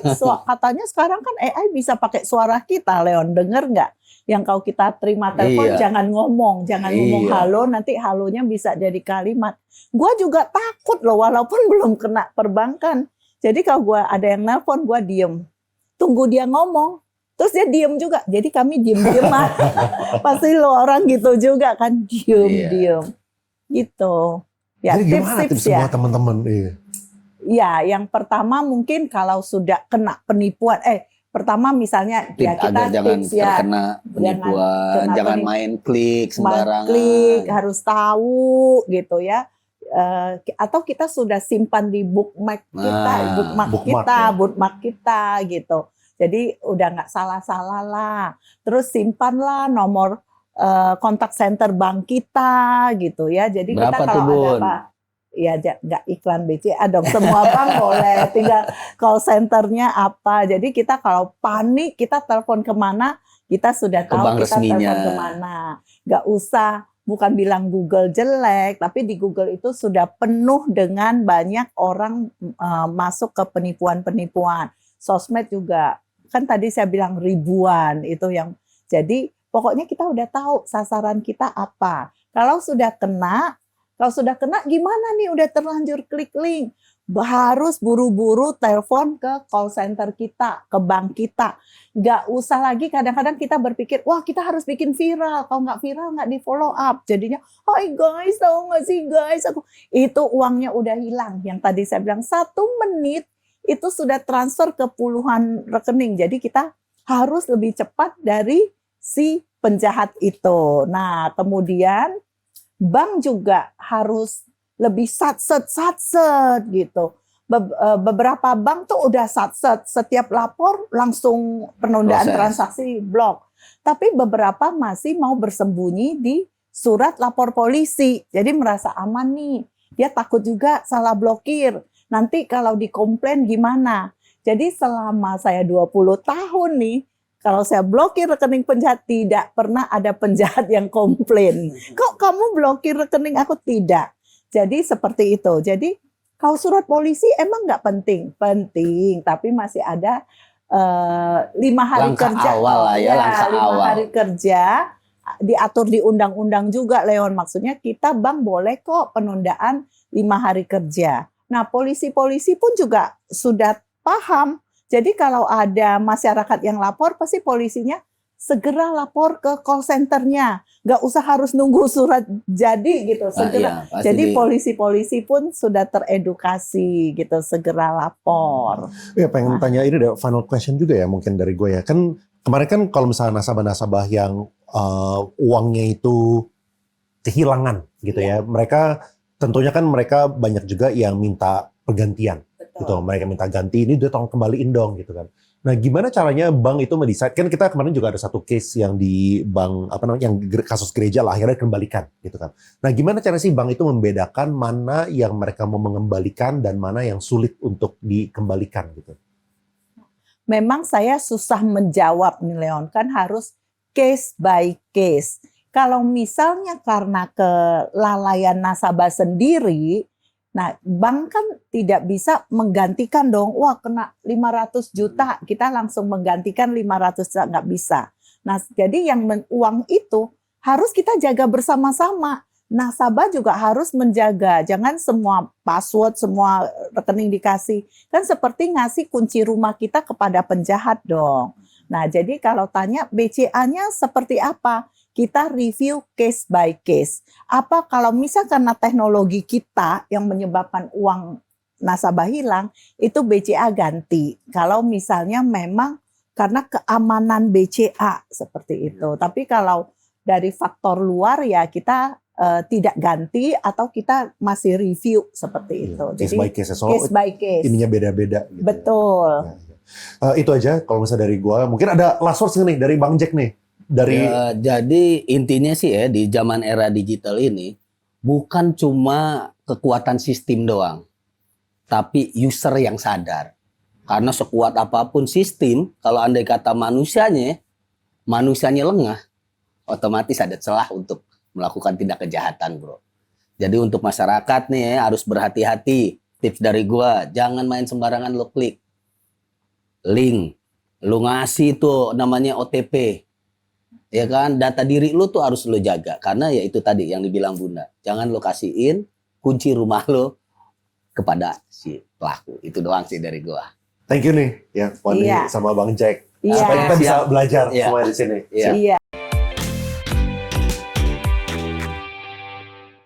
Katanya sekarang kan AI bisa pakai suara kita, Leon. Denger nggak? Yang kalau kita terima telepon Iya. jangan ngomong Iya. halo, nanti halonya bisa jadi kalimat. Gua juga takut loh, walaupun belum kena perbankan. Jadi kalau gua ada yang nelpon, gua diem, tunggu dia ngomong, terus dia diem juga. Jadi kami diem-diem pasti lo orang gitu juga kan, diem gitu. Ya, Jadi gimana tips ya. buat teman-teman? Iya. Ya, yang pertama mungkin kalau sudah kena penipuan, pertama misalnya ya kita jangan tips ya, terkena penipuan, kena jangan penipuan. main klik sembarangan. Klik, harus tahu gitu ya. Atau kita sudah simpan di bookmark kita, bookmark kita gitu. Jadi udah nggak salah-salah lah. Terus simpanlah nomor kontak center bank kita gitu ya. Jadi Berapa kita kalau tuh, ada Bun? apa, ya nggak iklan BCA dong, semua bank boleh, tinggal call centernya apa. Jadi kita kalau panik kita telepon kemana, kita sudah Ke tahu bank kita resminya. telepon kemana. Nggak usah, bukan bilang Google jelek, tapi di Google itu sudah penuh dengan banyak orang masuk ke penipuan-penipuan. Sosmed juga, kan tadi saya bilang ribuan itu yang, jadi pokoknya kita udah tahu sasaran kita apa. Kalau sudah kena gimana nih, udah terlanjur klik link, harus buru-buru telepon ke call center kita, ke bank kita. Nggak usah lagi, kadang-kadang kita berpikir, wah kita harus bikin viral, kalau nggak viral nggak di follow up. Jadinya, hai guys, tahu nggak sih guys, itu uangnya udah hilang. Yang tadi saya bilang 1 menit itu sudah transfer ke puluhan rekening. Jadi kita harus lebih cepat dari si penjahat itu. Nah, kemudian bank juga harus lebih satset gitu. Beberapa bank tuh udah satset, setiap lapor langsung penundaan transaksi blok. Tapi beberapa masih mau bersembunyi di surat lapor polisi. Jadi merasa aman nih. Dia takut juga salah blokir. Nanti kalau dikomplain gimana? Jadi selama saya 20 tahun nih, kalau saya blokir rekening penjahat, tidak pernah ada penjahat yang komplain. Kok kamu blokir rekening aku? Tidak. Jadi seperti itu. Jadi kalau surat polisi emang nggak penting? Penting, tapi masih ada 5 hari Langkah kerja. awal lah ya, langkah 5 awal. hari kerja, diatur di undang-undang juga, Leon. Maksudnya kita bank boleh kok penundaan 5 hari kerja. Nah, polisi-polisi pun juga sudah paham. Jadi kalau ada masyarakat yang lapor, pasti polisinya segera lapor ke call centernya. Nggak usah harus nunggu surat jadi gitu, segera. Iya, Jadi polisi-polisi pun sudah teredukasi gitu, segera lapor. Ya pengen tanya ini ada final question juga ya mungkin dari gue ya. Kan kemarin kan kalau misalnya nasabah-nasabah yang uangnya itu kehilangan gitu ya. Mereka tentunya kan mereka banyak juga yang minta pergantian gitu. Mereka minta ganti, ini udah tolong kembaliin dong gitu kan. Nah, gimana caranya bank itu mendesain? Kan kita kemarin juga ada satu case yang di bank apa namanya, yang kasus gereja lah akhirnya dikembalikan gitu kan. Nah, gimana cara sih bank itu membedakan mana yang mereka mau mengembalikan dan mana yang sulit untuk dikembalikan gitu? Memang saya susah menjawab nih Leon, kan harus case by case. Kalau misalnya karena kelalaian nasabah sendiri, nah, bank kan tidak bisa menggantikan dong, wah kena 500 juta, kita langsung menggantikan 500 juta, nggak bisa. Nah, jadi yang uang itu harus kita jaga bersama-sama. Nasabah juga harus menjaga, jangan semua password, semua rekening dikasih. Kan seperti ngasih kunci rumah kita kepada penjahat dong. Nah, jadi kalau tanya BCA-nya seperti apa? Kita review case by case. Apa kalau misal karena teknologi kita yang menyebabkan uang nasabah hilang, itu BCA ganti. Kalau misalnya memang karena keamanan BCA seperti itu. Tapi kalau dari faktor luar ya kita tidak ganti atau kita masih review seperti itu. Case Jadi by case. So, case by case. ininya beda-beda. Gitu Betul. Ya. Itu aja kalau misalnya dari gua. Mungkin ada last words nih dari Bang Jack nih. Dari Ya, jadi intinya sih ya di zaman era digital ini bukan cuma kekuatan sistem doang, tapi user yang sadar. Karena sekuat apapun sistem, kalau andai kata manusianya lengah, otomatis ada celah untuk melakukan tindak kejahatan, bro. Jadi untuk masyarakat nih ya, harus berhati-hati. Tips dari gua, jangan main sembarangan lo klik link, lu ngasih tuh namanya OTP. Ya kan, data diri lu tuh harus lu jaga. Karena ya itu tadi yang dibilang Bunda. Jangan lu kasihin kunci rumah lu kepada si pelaku. Itu doang sih dari gua. thank you nih ya Poni Iya. sama Bang Jack. Iya. Supaya kita bisa Siap. belajar Iya. semua di sini. Iya. Iya.